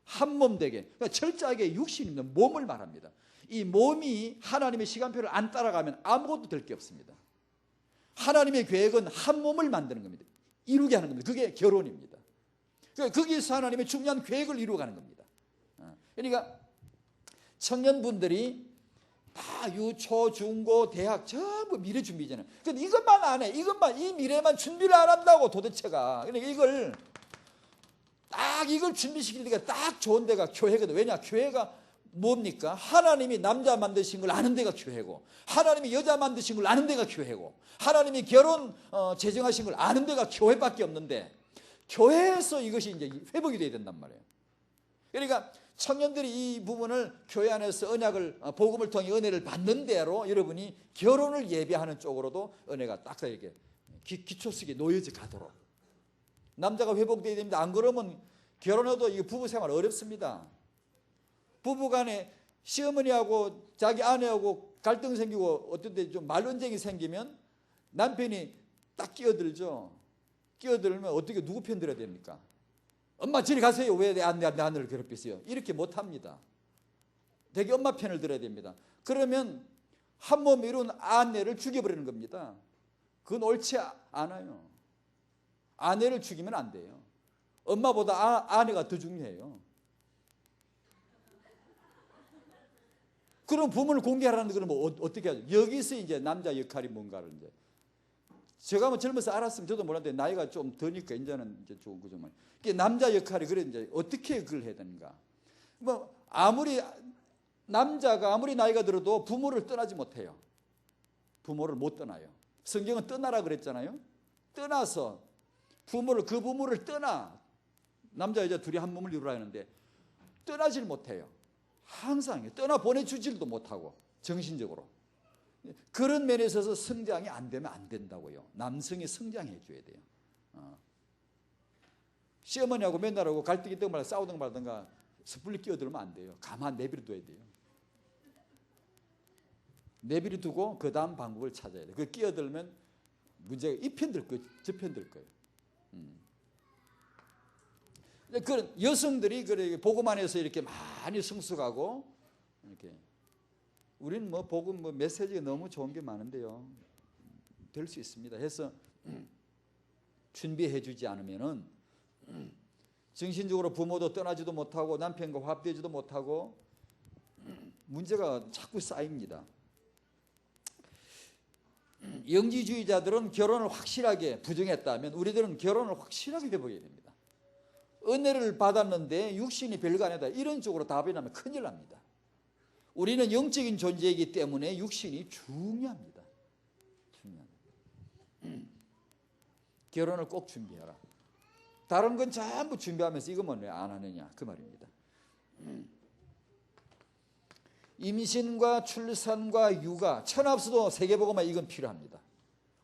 한 몸 되게. 그러니까 철저하게 육신 있는 몸을 말합니다. 이 몸이 하나님의 시간표를 안 따라가면 아무것도 될 게 없습니다. 하나님의 계획은 한 몸을 만드는 겁니다. 이루게 하는 겁니다. 그게 결혼입니다. 그러니까 거기에서 하나님의 중요한 계획을 이루어가는 겁니다. 그러니까 청년분들이 다 유초, 중고, 대학 전부 미래 준비잖아요. 근데 이것만 안 해. 이 미래만 준비를 안 한다고 도대체가. 그러니까 이걸 준비시킬 때가 딱 좋은 데가 교회거든. 왜냐? 교회가 뭡니까? 하나님이 남자 만드신 걸 아는 데가 교회고, 하나님이 여자 만드신 걸 아는 데가 교회고, 하나님이 결혼 제정하신 걸 아는 데가 교회밖에 없는데, 교회에서 이것이 이제 회복이 돼야 된단 말이에요. 그러니까 청년들이 이 부분을 교회 안에서 언약을 복음을 통해 은혜를 받는 대로 여러분이 결혼을 예배하는 쪽으로도 은혜가 딱 이렇게 기초 속에 놓여져 가도록 남자가 회복돼야 됩니다. 안 그러면 결혼해도 이 부부 생활 어렵습니다. 부부간에 시어머니하고 자기 아내하고 갈등 생기고 어떤 때 좀 말론쟁이 생기면 남편이 딱 끼어들죠. 끼어들면 어떻게 누구 편 들어야 됩니까? 엄마 저리 가세요. 왜 내 아내를 괴롭히세요? 이렇게 못합니다. 되게 엄마 편을 들어야 됩니다. 그러면 한 몸 이룬 아내를 죽여버리는 겁니다. 그건 옳지 않아요. 아내를 죽이면 안 돼요. 엄마보다 아내가 더 중요해요. 그럼 부모를 공개하라는 그러면 어떻게 하죠? 여기서 이제 남자 역할이 뭔가를 이제 제가 뭐 젊어서 알았으면 저도 몰랐는데 나이가 좀 드니까 이제는 이제 좋은 거죠. 남자 역할이 그래 이제 어떻게 그걸 해야 되는가? 뭐 남자가 아무리 나이가 들어도 부모를 떠나지 못해요. 부모를 못 떠나요. 성경은 떠나라 그랬잖아요. 떠나서 그 부모를 떠나 남자 여자 둘이 한 몸을 이루라 하는데 떠나질 못해요. 항상 떠나 보내주지도 못하고 정신적으로. 그런 면에 있어서 성장이 안 되면 안 된다고요. 남성이 성장해 줘야 돼요. 시어머니하고 맨날 하고 갈등이 있던 말 싸우던 말든가 섣불리 끼어들면 안 돼요. 가만 내버려 둬야 돼요. 내버려 두고 그 다음 방법을 찾아야 돼요. 그 끼어들면 문제가 이 편 들 거예요. 저 편 들 거예요. 그런 여성들이 그래 복음 안에서 이렇게 많이 성숙하고 이렇게 우리는 뭐 복음 메시지가 너무 좋은 게 많은데요. 될 수 있습니다. 해서 준비해 주지 않으면은 정신적으로 부모도 떠나지도 못하고 남편과 화합되지도 못하고 문제가 자꾸 쌓입니다. 영지주의자들은 결혼을 확실하게 부정했다면 우리들은 결혼을 확실하게 회복해야 됩니다. 은혜를 받았는데 육신이 별거 아니다. 이런 쪽으로 답이 나면 큰일 납니다. 우리는 영적인 존재이기 때문에 육신이 중요합니다. 결혼을 꼭 준비해라. 다른 건 전부 준비하면서 이것만 왜 안 하느냐 그 말입니다. 임신과 출산과 육아, 천합수도 세계복음화 이건 필요합니다.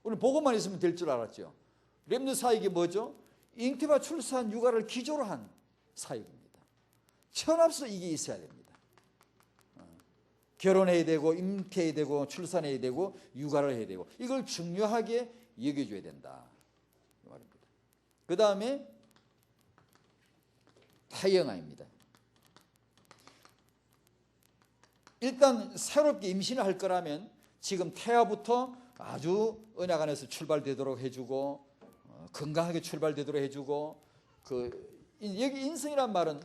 우리 복음만 있으면 될 줄 알았죠. 렘넌트 사역이 뭐죠? 잉태와 출산, 육아를 기조로 한 사역입니다. 천합수도 이게 있어야 됩니다. 결혼해야 되고 잉태해야 되고 출산해야 되고 육아를 해야 되고 이걸 중요하게 여겨줘야 된다. 그 말입니다. 그 다음에 타영아입니다. 일단 새롭게 임신을 할 거라면 지금 태아부터 아주 언약 안에서 출발되도록 해주고 건강하게 출발되도록 해주고 여기 인성이란 말은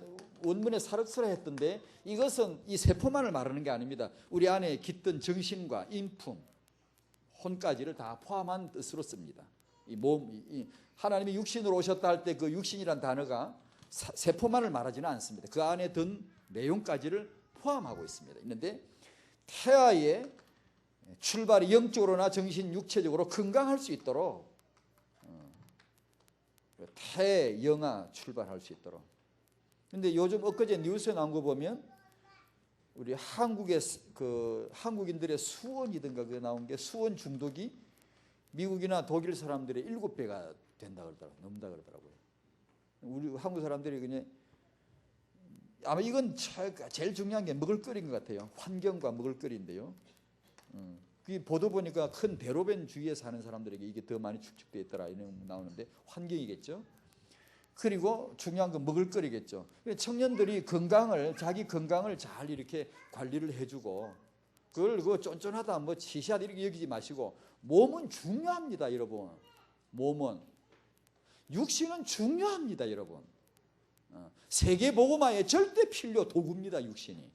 원문에 사르스라 했던데 이것은 이 세포만을 말하는 게 아닙니다. 우리 안에 깃든 정신과 인품, 혼까지를 다 포함한 뜻으로 씁니다. 이 몸, 하나님이 육신으로 오셨다 할 때 그 육신이란 단어가 세포만을 말하지는 않습니다. 그 안에 든 내용까지를 포함하고 있습니다. 있는데 태아의 출발이 영적으로나 정신, 육체적으로 건강할 수 있도록 태영아 출발할 수 있도록. 근데 요즘 엊그제 뉴스에 나온 거 보면 우리 한국의 한국인들의 수원이든가 그 나온 게 수원 중독이 미국이나 독일 사람들의 7배가 된다 그러더라고요. 넘다 그러더라고요. 우리 한국 사람들이 그냥 아마 이건 제일 중요한 게 먹을거리인 것 같아요. 환경과 먹을거리인데요. 그 보도 보니까 큰 대로변 주위에 사는 사람들에게 이게 더 많이 축적되어 있더라 이런 나오는데 환경이겠죠. 그리고 중요한 건 먹을거리겠죠. 청년들이 자기 건강을 잘 이렇게 관리를 해주고 그걸 그거 쫀쫀하다 뭐 시시하다 이렇게 여기지 마시고 몸은 중요합니다, 여러분. 몸은 육신은 중요합니다, 여러분. 세계 복음화에 절대 필요 도구입니다, 육신이.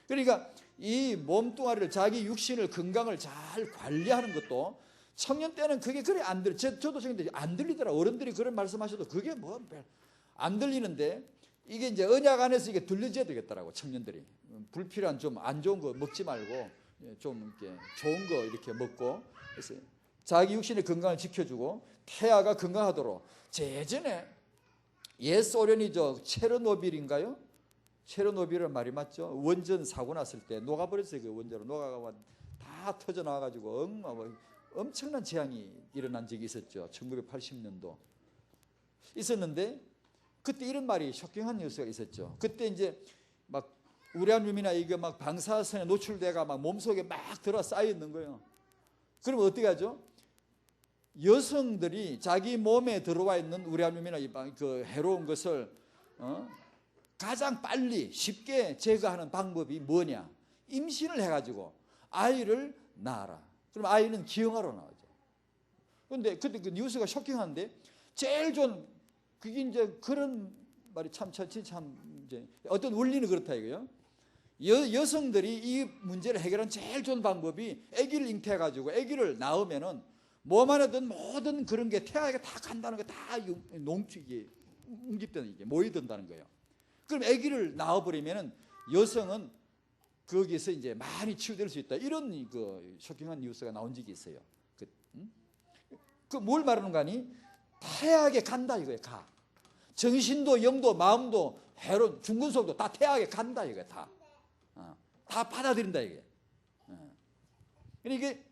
그러니까 이 몸뚱아리를 자기 육신을 건강을 잘 관리하는 것도 청년 때는 그게 그래 안 들려. 저도 청년 때 안 들리더라. 어른들이 그런 말씀하셔도 그게 뭐 안 들리는데 이게 이제 언약 안에서 이게 들려줘야 되겠더라고 청년들이. 불필요한 좀 안 좋은 거 먹지 말고 좀 이렇게 좋은 거 이렇게 먹고 그래서 자기 육신의 건강을 지켜주고 태아가 건강하도록. 예전에 옛 소련이 체르노빌인가요? 체르노빌은 말이 맞죠? 원전 사고 났을 때 녹아버렸어요. 그 원전으로 녹아가 다 터져 나와가지고 엄청난 재앙이 일어난 적이 있었죠. 1980년도 있었는데 그때 이런 말이 쇼킹한 뉴스가 있었죠. 그때 이제 막 우라늄이나 이게 막 방사선에 노출돼가 막 몸속에 막 들어 쌓여 있는 거예요. 그러면 어떻게 하죠? 여성들이 자기 몸에 들어와 있는 우라늄이나 그 해로운 것을 가장 빨리 쉽게 제거하는 방법이 뭐냐? 임신을 해가지고 아이를 낳아라. 그럼 아이는 기형아로 나오죠. 그런데 그때 그 뉴스가 쇼킹한데 제일 좋은 그게 이제 그런 말이 참 이제 어떤 원리는 그렇다 이거요. 여성들이 이 문제를 해결하는 제일 좋은 방법이 아기를 잉태해가지고 아기를 낳으면은 몸 안에 든 모든 그런 게 태아에게 다 간다는 게 다 농축이 웅집되는 이게 모여든다는 거예요. 그럼 아기를 낳아버리면은 여성은 거기서 이제 많이 치유될 수 있다. 이런 그 쇼킹한 뉴스가 나온 적이 있어요. 그 뭘 말하는 거니? 태아에게 간다 이거예요. 가. 정신도 영도 마음도 해로 중근속도 다 태아에게 간다 이거예요. 다 받아들인다 이게. 그러니까 이게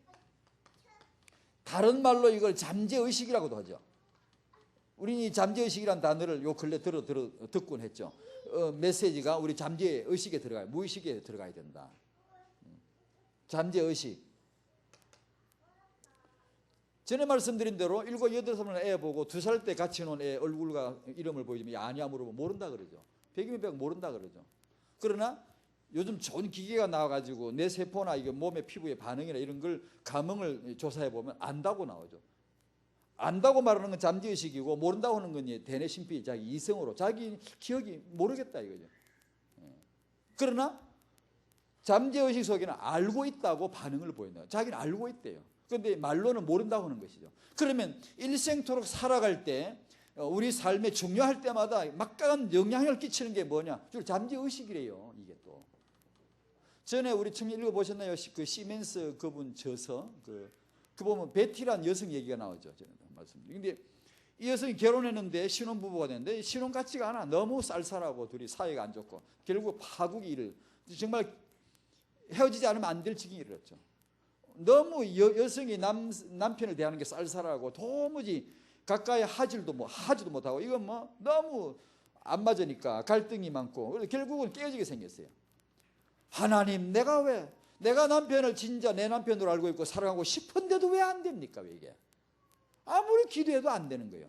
다른 말로 이걸 잠재의식이라고도 하죠. 우리는 이 잠재의식이라는 단어를 요 근래 듣곤 했죠. 메시지가 우리 잠재의식에 들어가요. 무의식에 들어가야 된다. 잠재의식. 전에 말씀드린 대로 7, 8살 애 보고 2살 때 같이 논 애 얼굴과 이름을 보여주면 아니야 물어보면 모른다 그러죠. 100이면 100 모른다 그러죠. 그러나 요즘 좋은 기계가 나와가지고 내 세포나 이게 몸의 피부의 반응이나 이런 걸 감흥을 조사해 보면 안다고 나오죠. 안다고 말하는 건 잠재의식이고 모른다고 하는 건 대뇌심피 자기 이성으로 자기 기억이 모르겠다 이거죠. 그러나 잠재의식 속에는 알고 있다고 반응을 보인다. 자기는 알고 있대요. 그런데 말로는 모른다고 하는 것이죠. 그러면 일생토록 살아갈 때 우리 삶에 중요할 때마다 막강한 영향을 끼치는 게 뭐냐? 주로 잠재의식이래요. 이게 또 전에 우리 청년 읽어보셨나요? 그 시멘스 그분 저서 그 보면 베티란 여성 얘기가 나오죠. 저는 말씀드린. 근데 이 여성이 결혼했는데 신혼부부가 됐는데 신혼 같지가 않아. 너무 쌀쌀하고 둘이 사이가 안 좋고 결국 파국이 일을 정말 헤어지지 않으면 안 될 지경에 이르렀죠. 너무 여성이 남편을 대하는 게 쌀쌀하고 도무지 가까이 하지도 못하고 이건 뭐 너무 안 맞으니까 갈등이 많고 그래서 결국은 깨어지게 생겼어요. 하나님 내가 남편을 진짜 내 남편으로 알고 있고 사랑하고 싶은데도 왜 안 됩니까? 왜 이게 아무리 기도해도 안 되는 거예요.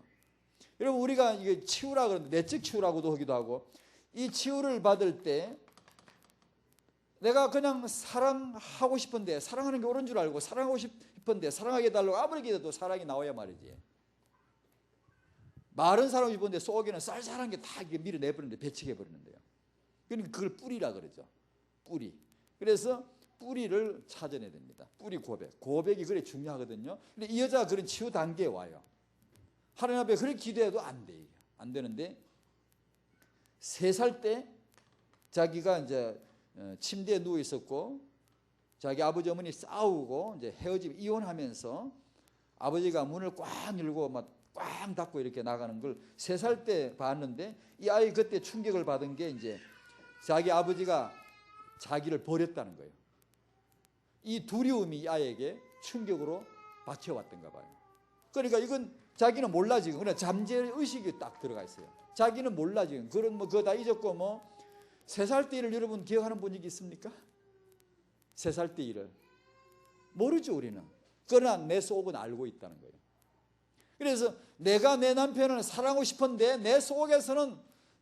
여러분 우리가 이게 치유라 그러는데 내적 치유라고도 하기도 하고 이 치유를 받을 때 내가 그냥 사랑하고 싶은데 사랑하는 게 옳은 줄 알고 사랑하고 싶은데 사랑하게 해달라고 아무리 기도해도 사랑이 나와야 말이지. 마른 사람을 입었는데 속에는 쌀쌀한 게 다 밀어내버리는데 배척해버리는데요. 그러니까 그걸 뿌리라 그러죠. 뿌리. 그래서 뿌리를 찾아내야 됩니다. 뿌리 고백. 고백이 그래 중요하거든요. 근데 이 여자가 그런 치유 단계에 와요. 하나님 앞에 그렇게 기도해도 안 돼요. 안 되는데 3살 때 자기가 이제 침대에 누워 있었고 자기 아버지 어머니 싸우고 이제 헤어지고 이혼하면서 아버지가 문을 꽉 열고 막 꽉 닫고 이렇게 나가는 걸 3살 때 봤는데 이 아이 그때 충격을 받은 게 이제 자기 아버지가 자기를 버렸다는 거예요. 이 두려움이 이 아이에게 충격으로 박혀왔던가 봐요. 그러니까 이건 자기는 몰라 지금. 그러나 잠재의식이 딱 들어가 있어요. 자기는 몰라 지금. 그런 뭐 그거 다 잊었고 뭐 3살 때 일을 여러분 기억하는 분이 있습니까? 3살 때 일을. 모르죠 우리는. 그러나 내 속은 알고 있다는 거예요. 그래서 내가 내 남편을 사랑하고 싶은데 내 속에서는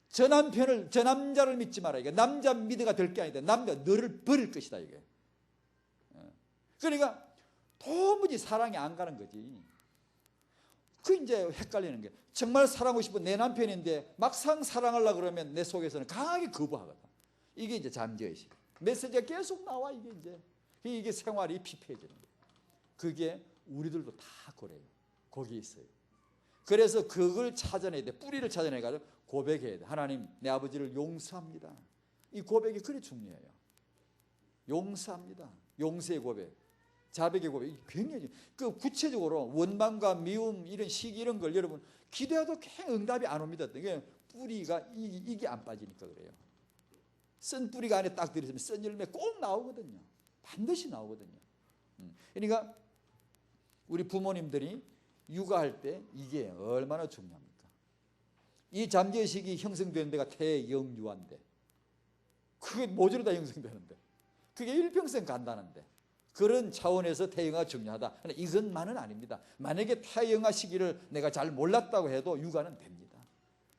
저 남자를 믿지 마라. 이게 남자 믿어가 될 게 아니다. 남자 너를 버릴 것이다 이게. 그러니까 도무지 사랑이 안 가는 거지. 그 이제 헷갈리는 게 정말 사랑하고 싶은 내 남편인데 막상 사랑하려고 그러면 내 속에서는 강하게 거부하거든. 이게 이제 잠재의식. 메시지가 계속 나와 이게 생활이 피폐해지는 거예요. 그게 우리들도 다 그래요. 거기 있어요. 그래서 그걸 찾아내야 돼. 뿌리를 찾아내가지고 고백해야 돼. 하나님 내 아버지를 용서합니다. 이 고백이 그래 중요해요. 용서합니다. 용서의 고백. 자백의 고백. 굉장히 그 구체적으로 원망과 미움 이런 시기 이런 걸 여러분 기도해도 그냥 응답이 안 옵니다. 이게 뿌리가 이게 안 빠지니까 그래요. 쓴 뿌리가 안에 딱 들어있으면 쓴 열매 꼭 나오거든요. 반드시 나오거든요. 그러니까 우리 부모님들이 육아할 때 이게 얼마나 중요합니까? 이 잠재의식이 형성되는 데가 태영유아인데 그게 모조리 형성되는데 그게 일평생 간다는데 그런 차원에서 태영아가 중요하다. 이것만은 아닙니다. 만약에 태영아 시기를 내가 잘 몰랐다고 해도 육아는 됩니다.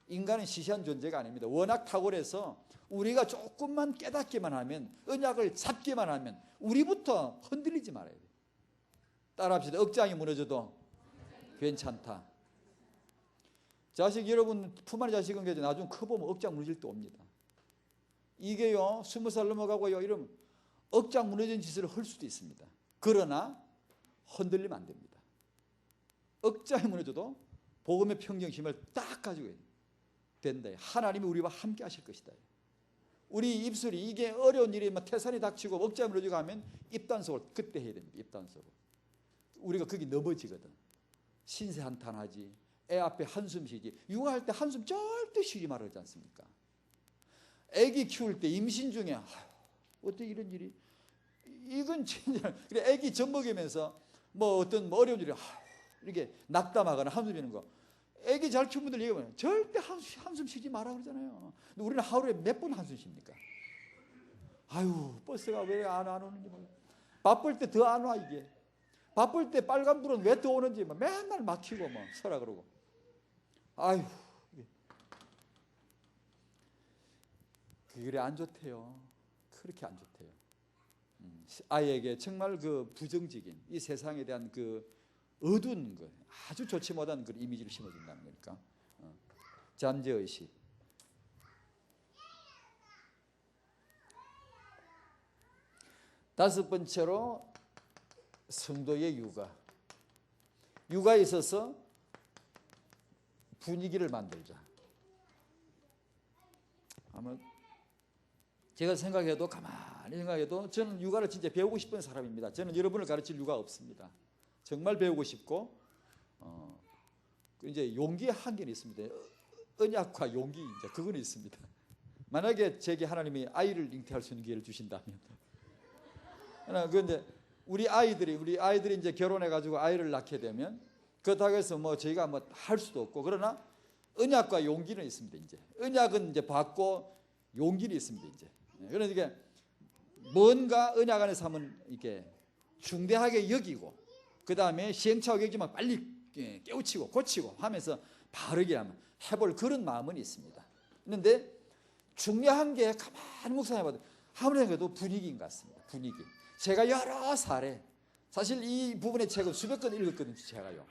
인간은 시시한 존재가 아닙니다. 워낙 탁월해서 우리가 조금만 깨닫기만 하면 언약을 잡기만 하면 우리부터 흔들리지 말아야 돼요. 따라합시다. 억장이 무너져도 괜찮다. 자식 여러분 품 안의 자식은 나중에 커보면 억장 무너질 때 옵니다. 이게요 20살 넘어가고요 이러면 억장 무너진 짓을 할 수도 있습니다. 그러나 흔들리면 안 됩니다. 억장이 무너져도 복음의 평정심을 딱 가지고 된다. 하나님이 우리와 함께 하실 것이다. 우리 입술이 이게 어려운 일이 태산이 닥치고 억장이 무너지고 하면 입단속을 그때 해야 됩니다. 입단속을. 우리가 거기 넘어지거든. 신세 한탄하지. 애 앞에 한숨 쉬지. 육아할 때 한숨 절대 쉬지 말아야 하지 않습니까? 애기 키울 때 임신 중에 어떻게 이런 일이 이건 진짜 그래 애기 젖 먹이면서 뭐 어떤 어려운 일이 이렇게 낙담하거나 한숨 쉬는 거 애기 잘 키운 분들 얘기하면 절대 한숨 쉬지 마라 그러잖아요. 근데 우리는 하루에 몇 번 한숨 쉽니까? 아유 버스가 왜 안 오는지 몰라. 바쁠 때 더 안 와 이게. 바쁠 때 빨간불은 왜 더 오는지 맨날 막히고 서라 그러고. 아유 그래 안 좋대요. 그렇게 안 좋대요. 아이에게 정말 그 부정적인 이 세상에 대한 그 어두운 거 아주 좋지 못한 그 이미지를 심어준다는 거니까. 잠재의식. 다섯 번째로 성도의 육아. 육아에 있어서 분위기를 만들자. 아마 제가 가만히 생각해도 저는 육아를 진짜 배우고 싶은 사람입니다. 저는 여러분을 가르칠 육아가 없습니다. 정말 배우고 싶고 이제 용기의 한계는 있습니다. 언약과 용기 이제 그건 있습니다. 만약에 제게 하나님이 아이를 잉태할 수 있는 기회를 주신다면, 그런데 우리 아이들이 이제 결혼해 가지고 아이를 낳게 되면 그렇다고 해서 저희가 할 수도 없고 그러나 언약과 용기는 있습니다. 이제 언약은 이제 받고 용기는 있습니다. 이제 그러니까 뭔가 언약 안에서 하면 이렇게 중대하게 여기고 그 다음에 시행착오가 여기지만 빨리 깨우치고 고치고 하면서 바르게 하면 해볼 그런 마음은 있습니다. 그런데 중요한 게 가만히 묵상해봐도 아무래도 분위기인 것 같습니다. 분위기. 제가 여러 사례 사실 이 부분의 책은 수백 권 읽었거든요. 제가요.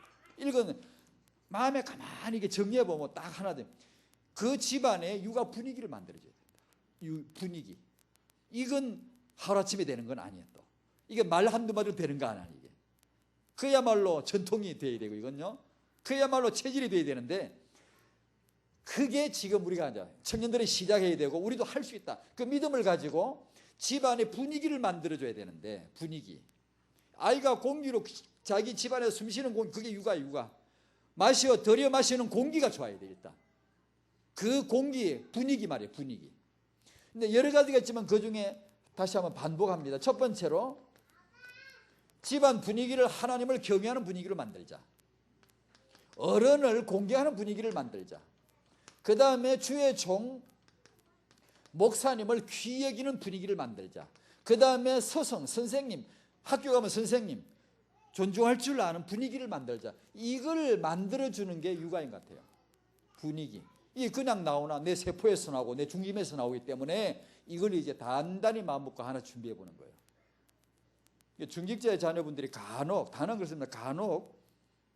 마음에 가만히 이게 정리해 보면 딱 하나 돼. 그 집안에 육아 분위기를 만들어줘야 된다. 분위기. 이건 하루아침에 되는 건 아니에요. 또 이게 말 한두 마디로 되는 거 아니에요. 이게 그야말로 전통이 돼야 되고, 이건요 그야말로 체질이 돼야 되는데, 그게 지금 우리가 이제 청년들이 시작해야 되고 우리도 할 수 있다. 그 믿음을 가지고 집안의 분위기를 만들어줘야 되는데, 분위기. 아이가 공기로 자기 집안에 숨 쉬는 공기, 그게 육아. 들여 마시는 공기가 좋아야 되겠다. 그 공기, 분위기 말이에요, 분위기. 근데 여러 가지가 있지만 그 중에 다시 한번 반복합니다. 첫 번째로 집안 분위기를 하나님을 경외하는 분위기로 만들자. 어른을 공경하는 분위기를 만들자. 그 다음에 주의 종 목사님을 귀히 여기는 분위기를 만들자. 그 다음에 선생님, 학교 가면 선생님 존중할 줄 아는 분위기를 만들자. 이걸 만들어주는 게 육아인 것 같아요. 분위기. 이게 그냥 나오나 내 세포에서 나오고 내 중심에서 나오기 때문에 이걸 이제 단단히 마음먹고 하나 준비해 보는 거예요. 중직자의 자녀분들이 간혹, 단언 그렇습니다. 간혹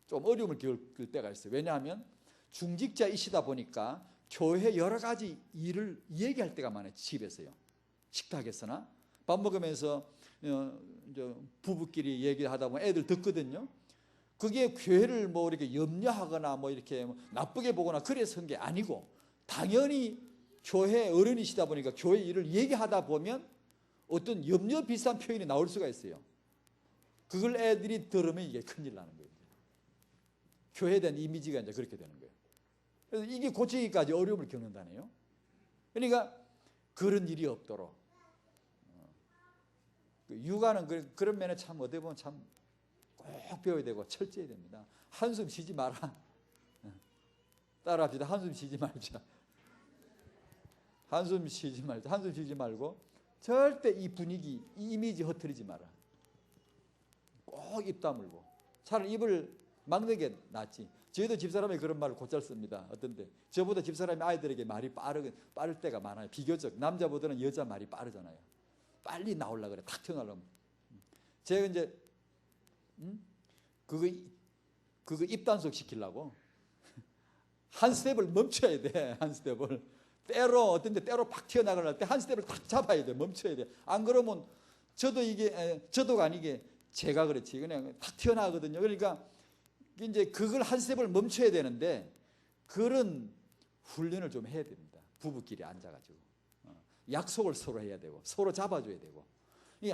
좀 어려움을 겪을 때가 있어요. 왜냐하면 중직자이시다 보니까 교회 여러 가지 일을 얘기할 때가 많아요. 집에서요. 식탁에서나 밥 먹으면서 부부끼리 얘기하다 보면 애들 듣거든요. 그게 교회를 뭐 이렇게 염려하거나 뭐 이렇게 나쁘게 보거나 그래서 한 게 아니고, 당연히 교회 어른이시다 보니까 교회 일을 얘기하다 보면 어떤 염려 비슷한 표현이 나올 수가 있어요. 그걸 애들이 들으면 이게 큰일 나는 거예요. 교회에 대한 이미지가 이제 그렇게 되는 거예요. 그래서 이게 고치기까지 어려움을 겪는다네요. 그러니까 그런 일이 없도록 육아는 그런 면에 참 어떻게 보면 참 꼭 배워야 되고 철저해야 됩니다. 한숨 쉬지 마라. 따라합시다. 한숨 쉬지 말자. 한숨 쉬지 말자. 한숨 쉬지 말고 절대 이 분위기, 이 이미지 흐트리지 마라. 꼭 입 다물고 차라리 입을 막는 게 낫지. 저희도 집사람이 그런 말을 곧잘 씁니다. 어떤데 저보다 집사람이 아이들에게 말이 빠를 때가 많아요. 비교적 남자보다는 여자 말이 빠르잖아요. 빨리 나오려고 그래. 탁 튀어나오려면. 제가 이제 그거 입단속 시키려고 한 스텝을 멈춰야 돼. 한 스텝을 때로 어떤 데 때로 팍 튀어나갈 때 한 스텝을 딱 잡아야 돼. 멈춰야 돼. 안 그러면 저도가 아니게 제가 그렇지 그냥 탁 튀어나가거든요. 그러니까 이제 그걸 한 스텝을 멈춰야 되는데 그런 훈련을 좀 해야 됩니다. 부부끼리 앉아가지고 약속을 서로 해야 되고 서로 잡아줘야 되고,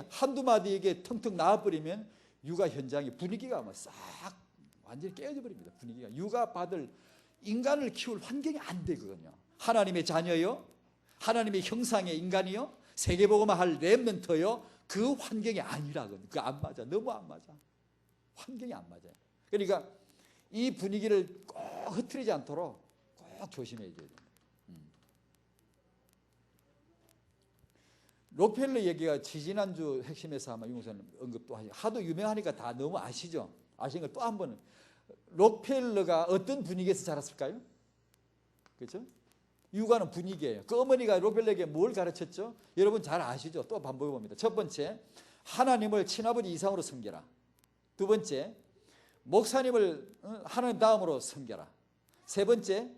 한두 마디 이게 텅텅 나와버리면 육아 현장의 분위기가 뭐 싹 완전히 깨어져 버립니다. 분위기가 육아 받을 인간을 키울 환경이 안 되거든요. 하나님의 자녀요, 하나님의 형상의 인간이요, 세계복음화 할 렘넌트요, 그 환경이 아니라거든요. 그거 안 맞아. 너무 안 맞아. 환경이 안 맞아요. 그러니까 이 분위기를 꼭 흐트리지 않도록 꼭 조심해야 됩니다. 록펠러 얘기가 지지난주 핵심에서 아마 유목사님 언급도 하시고 하도 유명하니까 다 너무 아시죠? 아시는 걸 또 한 번은, 록펠러가 어떤 분위기에서 자랐을까요? 그렇죠? 육아는 분위기예요. 그 어머니가 록펠러에게 뭘 가르쳤죠? 여러분 잘 아시죠? 또 반복해 봅니다. 첫 번째, 하나님을 친아버지 이상으로 섬겨라. 두 번째, 목사님을 하나님 다음으로 섬겨라. 세 번째,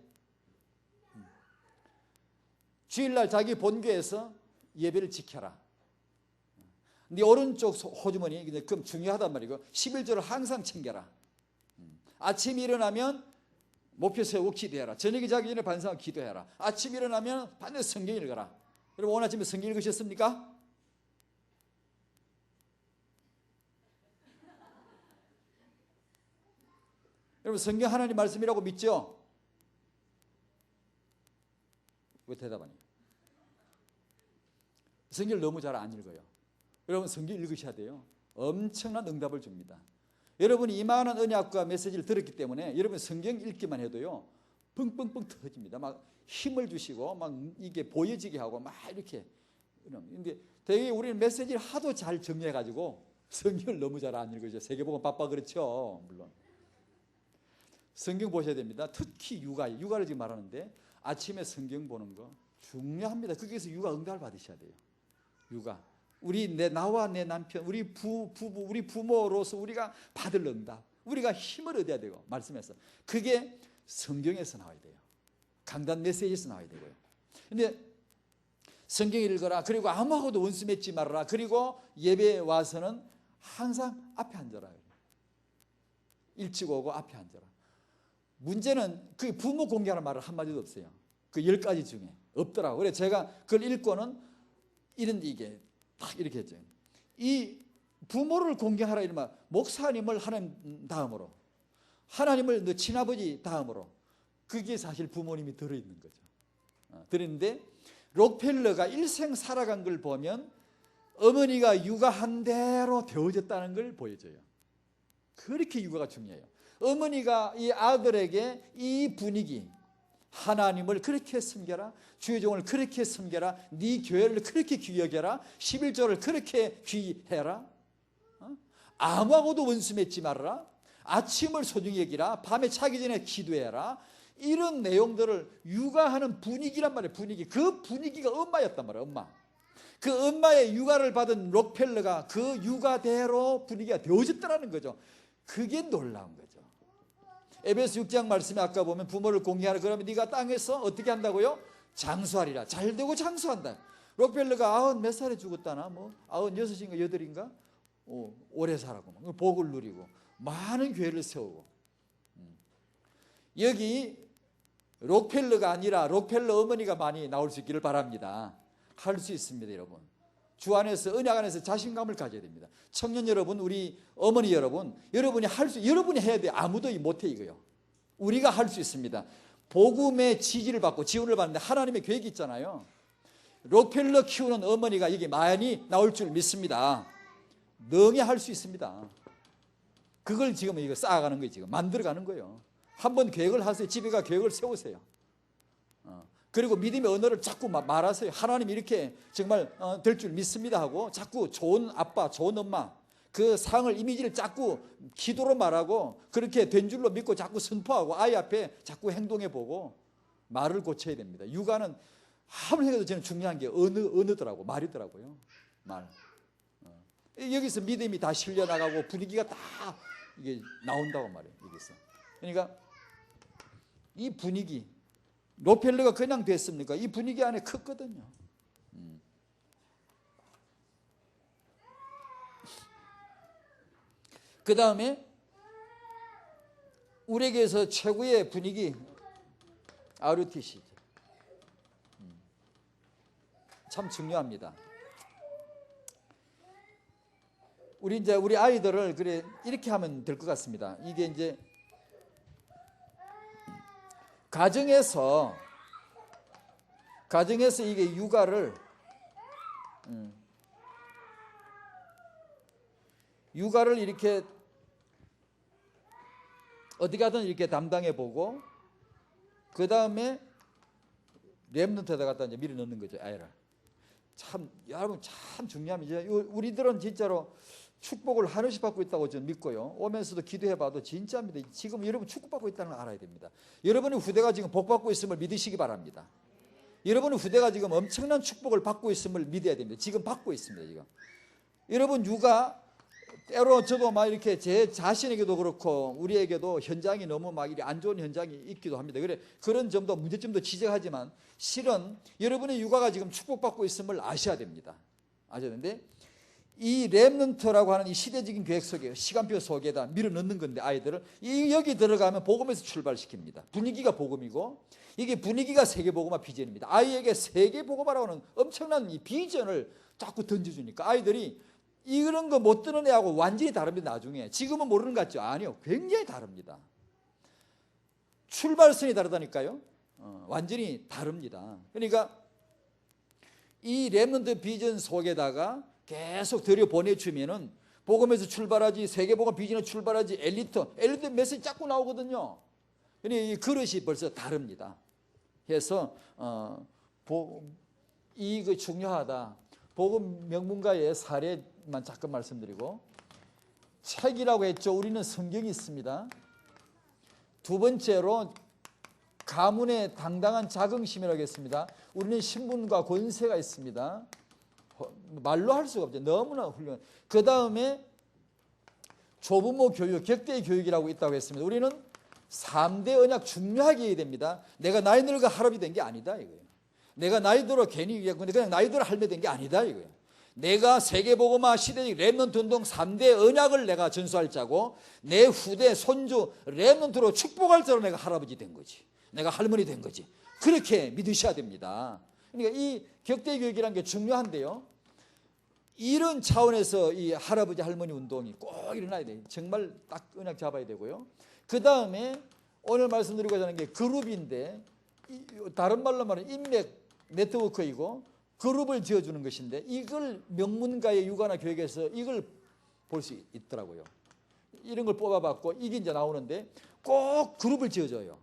주일날 자기 본교에서 예배를 지켜라. 네 오른쪽 호주머니, 그럼 중요하단 말이고 11조를 항상 챙겨라. 아침 일어나면 목표 세우고 기도해라. 저녁에 자기 전에 반성하고 기도해라. 아침 일어나면 반드시 성경 읽어라. 여러분 오늘 아침에 성경 읽으셨습니까? 여러분 성경 하나님 말씀이라고 믿죠? 왜 대답하니? 성경을 너무 잘 안 읽어요. 여러분 성경 읽으셔야 돼요. 엄청난 응답을 줍니다. 여러분이 이만한 언약과 메시지를 들었기 때문에 여러분 성경 읽기만 해도요 뻥뻥뻥 터집니다. 막 힘을 주시고 막 이게 보여지게 하고 막 이렇게. 근데 되게 우리는 메시지를 하도 잘 정리해가지고 성경을 너무 잘 안 읽으죠. 세계복음 바빠 그렇죠. 물론 성경 보셔야 됩니다. 특히 육아를 지금 말하는데 아침에 성경 보는 거 중요합니다. 거기에서 육아 응답을 받으셔야 돼요. 육아. 나와 내 남편, 우리 부부, 우리 부모로서 우리가 받을 응답. 우리가 힘을 얻어야 되고 말씀에서 그게 성경에서 나와야 돼요. 강단 메시지에서 나와야 되고요. 근데 성경 읽어라. 그리고 아무하고도 원수 맺지 말아라. 그리고 예배에 와서는 항상 앞에 앉아라. 일찍 오고 앞에 앉아라. 문제는 그 부모 공개하는 말은 한마디도 없어요. 그 10가지 중에 없더라고. 그래서 제가 그걸 읽고는 이게 딱 이렇게 했죠. 이 부모를 공개하라 이러면 목사님을 하나님 다음으로, 하나님을 너 친아버지 다음으로, 그게 사실 부모님이 들어있는 거죠. 들어있는데 록펠러가 일생 살아간 걸 보면 어머니가 육아한 대로 되어졌다는 걸 보여줘요. 그렇게 육아가 중요해요. 어머니가 이 아들에게 이 분위기, 하나님을 그렇게 섬겨라, 주의 종을 그렇게 섬겨라, 네 교회를 그렇게 귀여겨라, 11조를 그렇게 귀해라, 아무하고도 원수 맺지 말아라, 아침을 소중히 여기라, 밤에 자기 전에 기도해라, 이런 내용들을 육아하는 분위기란 말이에요. 분위기. 그 분위기가 엄마였단 말이에요. 엄마. 그 엄마의 육아를 받은 록펠러가 그 육아대로 분위기가 되어졌다는 거죠. 그게 놀라운 거죠. 에베소 6장 말씀에 아까 보면 부모를 공개하라. 그러면 네가 땅에서 어떻게 한다고요? 장수하리라. 잘되고 장수한다. 록펠러가 90 몇 살에 죽었다나, 뭐 96인가 8인가 오래 살았고 복을 누리고 많은 교회를 세우고. 여기 록펠러가 아니라 록펠러 어머니가 많이 나올 수 있기를 바랍니다. 할 수 있습니다, 여러분. 주 안에서, 언약 안에서 자신감을 가져야 됩니다. 청년 여러분, 우리 어머니 여러분, 여러분이 여러분이 해야 돼. 아무도 못해 이거요. 우리가 할 수 있습니다. 복음의 지지를 받고 지원을 받는데 하나님의 계획이 있잖아요. 록펠러 키우는 어머니가 여기 많이 나올 줄 믿습니다. 능히 할 수 있습니다. 그걸 지금 이거 쌓아가는 거예요. 지금 만들어가는 거예요. 한번 계획을 하세요. 집에 가 계획을 세우세요. 그리고 믿음의 언어를 자꾸 말하세요. 하나님 이렇게 정말 될 줄 믿습니다 하고 자꾸 좋은 아빠, 좋은 엄마, 그 상을, 이미지를 자꾸 기도로 말하고 그렇게 된 줄로 믿고 자꾸 선포하고 아이 앞에 자꾸 행동해보고 말을 고쳐야 됩니다. 육아는 아무리 해도 저는 중요한 게 언어더라고, 말이더라고요. 말. 여기서 믿음이 다 실려나가고 분위기가 다 이게 나온다고 말해요. 여기서. 그러니까 이 분위기, 록펠러가 그냥 됐습니까? 이 분위기 안에 컸거든요. 그 다음에 우리에게서 최고의 분위기 RUTC죠. 참 중요합니다. 우리 아이들을 그래 이렇게 하면 될 것 같습니다. 이게 이제 가정에서 이게 육아를 이렇게 어디 가든 이렇게 담당해 보고 그 다음에 렘넌트에다 갖다 이제 밀어 넣는 거죠, 아이를. 참 여러분 참 중요합니다. 우리들은 진짜로 축복을 한없이 받고 있다고 저는 믿고요. 오면서도 기도해봐도 진짜입니다. 지금 여러분 축복받고 있다는 걸 알아야 됩니다. 여러분의 후대가 지금 복받고 있음을 믿으시기 바랍니다. 여러분의 후대가 지금 엄청난 축복을 받고 있음을 믿어야 됩니다. 지금 받고 있습니다. 지금. 여러분 육아 때로 저도 막 이렇게 제 자신에게도 그렇고 우리에게도 현장이 너무 막 이렇게 안 좋은 현장이 있기도 합니다. 그런 점도 문제점도 지적하지만 실은 여러분의 육아가 지금 축복받고 있음을 아셔야 됩니다. 아셔야 되는데 이 렘넌트라고 하는 이 시대적인 계획 속에 시간표 속에다 밀어넣는 건데 아이들을 여기 들어가면 복음에서 출발시킵니다. 분위기가 복음이고 이게 분위기가 세계복음화 비전입니다. 아이에게 세계복음화라고 하는 엄청난 이 비전을 자꾸 던져주니까 아이들이 이런 거 못 듣는 애하고 완전히 다릅니다. 나중에 지금은 모르는 것 같죠? 아니요, 굉장히 다릅니다. 출발선이 다르다니까요. 완전히 다릅니다. 그러니까 이 렘넌트 비전 속에다가 계속 들여보내주면은 복음에서 출발하지, 세계복음 비전에 출발하지, 엘리트 메시지 자꾸 나오거든요. 그러니까 이 그릇이 벌써 다릅니다. 그래서 이거 중요하다. 복음 명문가의 사례만 잠깐 말씀드리고, 책이라고 했죠. 우리는 성경이 있습니다. 두 번째로 가문의 당당한 자긍심이라고 했습니다. 우리는 신분과 권세가 있습니다. 말로 할 수가 없죠. 너무나 훌륭한. 그 다음에 조부모 교육, 격대의 교육이라고 있다고 했습니다. 우리는 3대 언약 중요하게 해야 됩니다. 내가 나이 들어 할아버지 된 게 아니다 이거예요. 내가 나이 들어 괜히 그냥 나이 들어 할매 된 게 아니다 이거예요. 내가 세계복음화 시대적 렘넌트 운동 3대 언약을 내가 전수할 자고 내 후대 손주 렘넌트로 축복할 자로 내가 할아버지 된 거지. 내가 할머니 된 거지. 그렇게 믿으셔야 됩니다. 그러니까 이 격대 교육이라는 게 중요한데요. 이런 차원에서 이 할아버지 할머니 운동이 꼭 일어나야 돼요. 정말 딱 언약 잡아야 되고요. 그 다음에 오늘 말씀드리고자 하는 게 그룹인데, 다른 말로 말하면 인맥 네트워크이고 그룹을 지어주는 것인데, 이걸 명문가의 육아나 교육에서 이걸 볼 수 있더라고요. 이런 걸 뽑아봤고 이게 이제 나오는데 꼭 그룹을 지어줘요.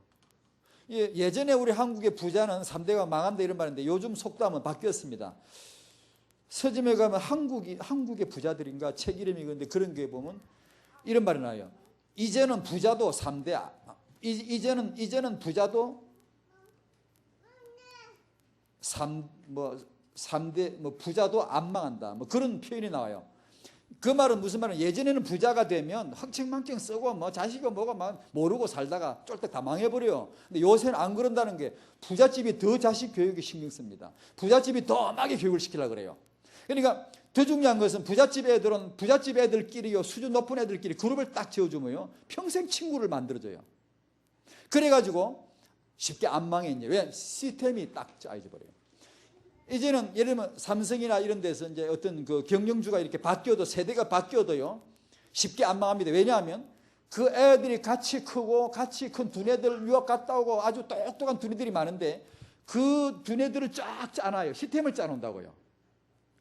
예전에 우리 한국의 부자는 3대가 망한다 이런 말인데 요즘 속담은 바뀌었습니다. 서점에 가면 한국의 부자들인가 책 이름이 근데 그런 게 보면 이런 말이 나와요. 이제는 부자도 3대, 이제는 부자도 3대 부자도 안 망한다. 그런 표현이 나와요. 그 말은 무슨 말이냐? 예전에는 부자가 되면 흥청망청 쓰고 자식이 뭐가 막 모르고 살다가 쫄딱 다 망해버려요. 근데 요새는 안 그런다는 게 부잣집이 더 자식 교육에 신경 씁니다. 부잣집이 더 엄하게 교육을 시키려고 그래요. 그러니까 더 중요한 것은 부잣집 애들은 부잣집 애들끼리요, 수준 높은 애들끼리 그룹을 딱 지어주면요 평생 친구를 만들어줘요. 그래가지고 쉽게 안 망해. 이제 왜? 시스템이 딱 짜여져 버려요. 이제는 예를 들면 삼성이나 이런 데서 이제 어떤 그 경영주가 이렇게 바뀌어도, 세대가 바뀌어도요 쉽게 안 망합니다. 왜냐하면 그 애들이 같이 크고 같이 큰 두뇌들 유학 갔다 오고 아주 똑똑한 두뇌들이 많은데 그 두뇌들을 쫙 짜놔요. 시스템을 짜놓는다고요.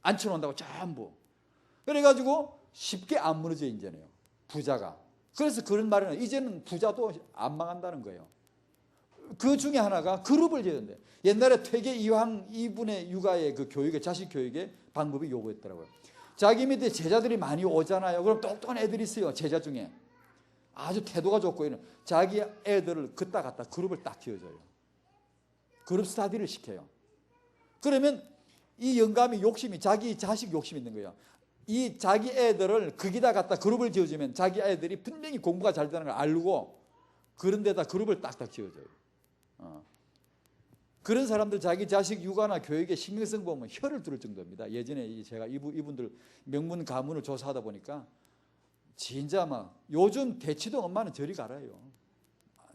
앉혀놓는다고 전부. 그래가지고 쉽게 안 무너져 이제는요, 부자가. 그래서 그런 말은 이제는 부자도 안 망한다는 거예요. 그 중에 하나가 그룹을 지었는데, 옛날에 퇴계 이황 이분의 육아의 그 교육의 자식 교육의 방법이 요구했더라고요. 자기 밑에 제자들이 많이 오잖아요. 그럼 똑똑한 애들이 있어요. 제자 중에 아주 태도가 좋고 이런 자기 애들을 긋다 갖다 그룹을 딱 지어줘요. 그룹 스타디를 시켜요. 그러면 이 영감이 욕심이, 자기 자식 욕심이 있는 거예요. 이 자기 애들을 거기다 갖다 그룹을 지어주면 자기 애들이 분명히 공부가 잘 되는 걸 알고 그런 데다 그룹을 딱딱 지어줘요. 그런 사람들 자기 자식 육아나 교육에 신경성 보면 혀를 뚫을 정도입니다. 예전에 제가 이분들 명문 가문을 조사하다 보니까 진짜 막 요즘 대치동 엄마는 저리 가라요.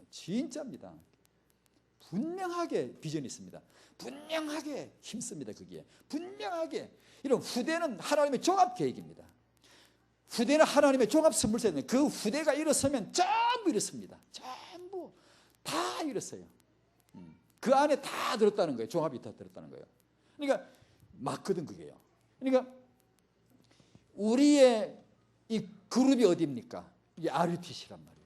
진짜입니다. 분명하게 비전이 있습니다. 분명하게 힘씁니다. 거기에 분명하게. 이런 후대는 하나님의 종합 계획입니다. 후대는 하나님의 종합 선물세인데 그 후대가 일어서면 전부 일었습니다. 전부 다 일었어요. 그 안에 다 들었다는 거예요. 종합이 다 들었다는 거예요. 그러니까 맞거든 그게요. 그러니까 우리의 이 그룹이 어디입니까? 이게 RUTC란 말이에요.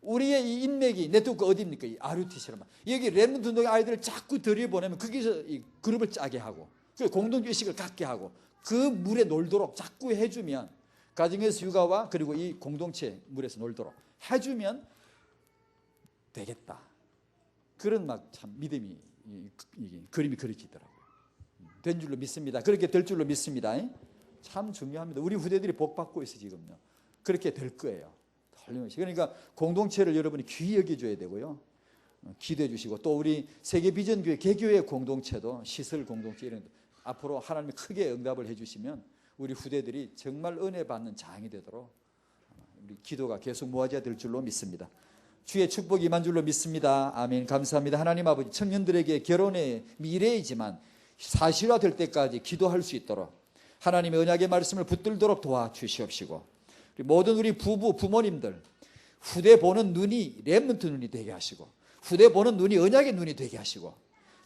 우리의 이 인맥이 네트워크 어디입니까? 이 RUTC란 말이에요. 여기 렘넌트 운동의 아이들을 자꾸 들여보내면 거기서 이 그룹을 짜게 하고 공동의식을 갖게 하고 그 물에 놀도록 자꾸 해주면, 가정에서 육아와 그리고 이 공동체 물에서 놀도록 해주면 되겠다. 그런 막 참 믿음이 그림이 그려지더라고요. 된 줄로 믿습니다. 그렇게 될 줄로 믿습니다. 참 중요합니다. 우리 후대들이 복 받고 있어 지금요. 그렇게 될 거예요. 그러니까 공동체를 여러분이 귀히 여겨줘야 되고요. 기도해 주시고 또 우리 세계 비전교회 개교회 공동체도 시설 공동체 이런 앞으로 하나님이 크게 응답을 해주시면 우리 후대들이 정말 은혜 받는 장이 되도록 우리 기도가 계속 모아져야 될 줄로 믿습니다. 주의 축복이 임한 줄로 믿습니다. 아멘. 감사합니다. 하나님 아버지, 청년들에게 결혼의 미래이지만 사실화될 때까지 기도할 수 있도록 하나님의 언약의 말씀을 붙들도록 도와주시옵시고, 모든 우리 부모님들 후대 보는 눈이 렘넌트 눈이 되게 하시고 후대 보는 눈이 언약의 눈이 되게 하시고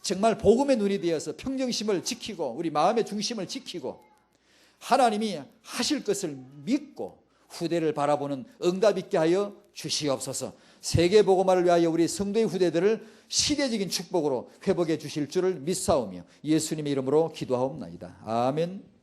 정말 복음의 눈이 되어서 평정심을 지키고 우리 마음의 중심을 지키고 하나님이 하실 것을 믿고 후대를 바라보는 응답 있게 하여 주시옵소서. 세계 복음화를 위하여 우리 성도의 후대들을 시대적인 축복으로 회복해 주실 줄을 믿사오며 예수님의 이름으로 기도하옵나이다. 아멘.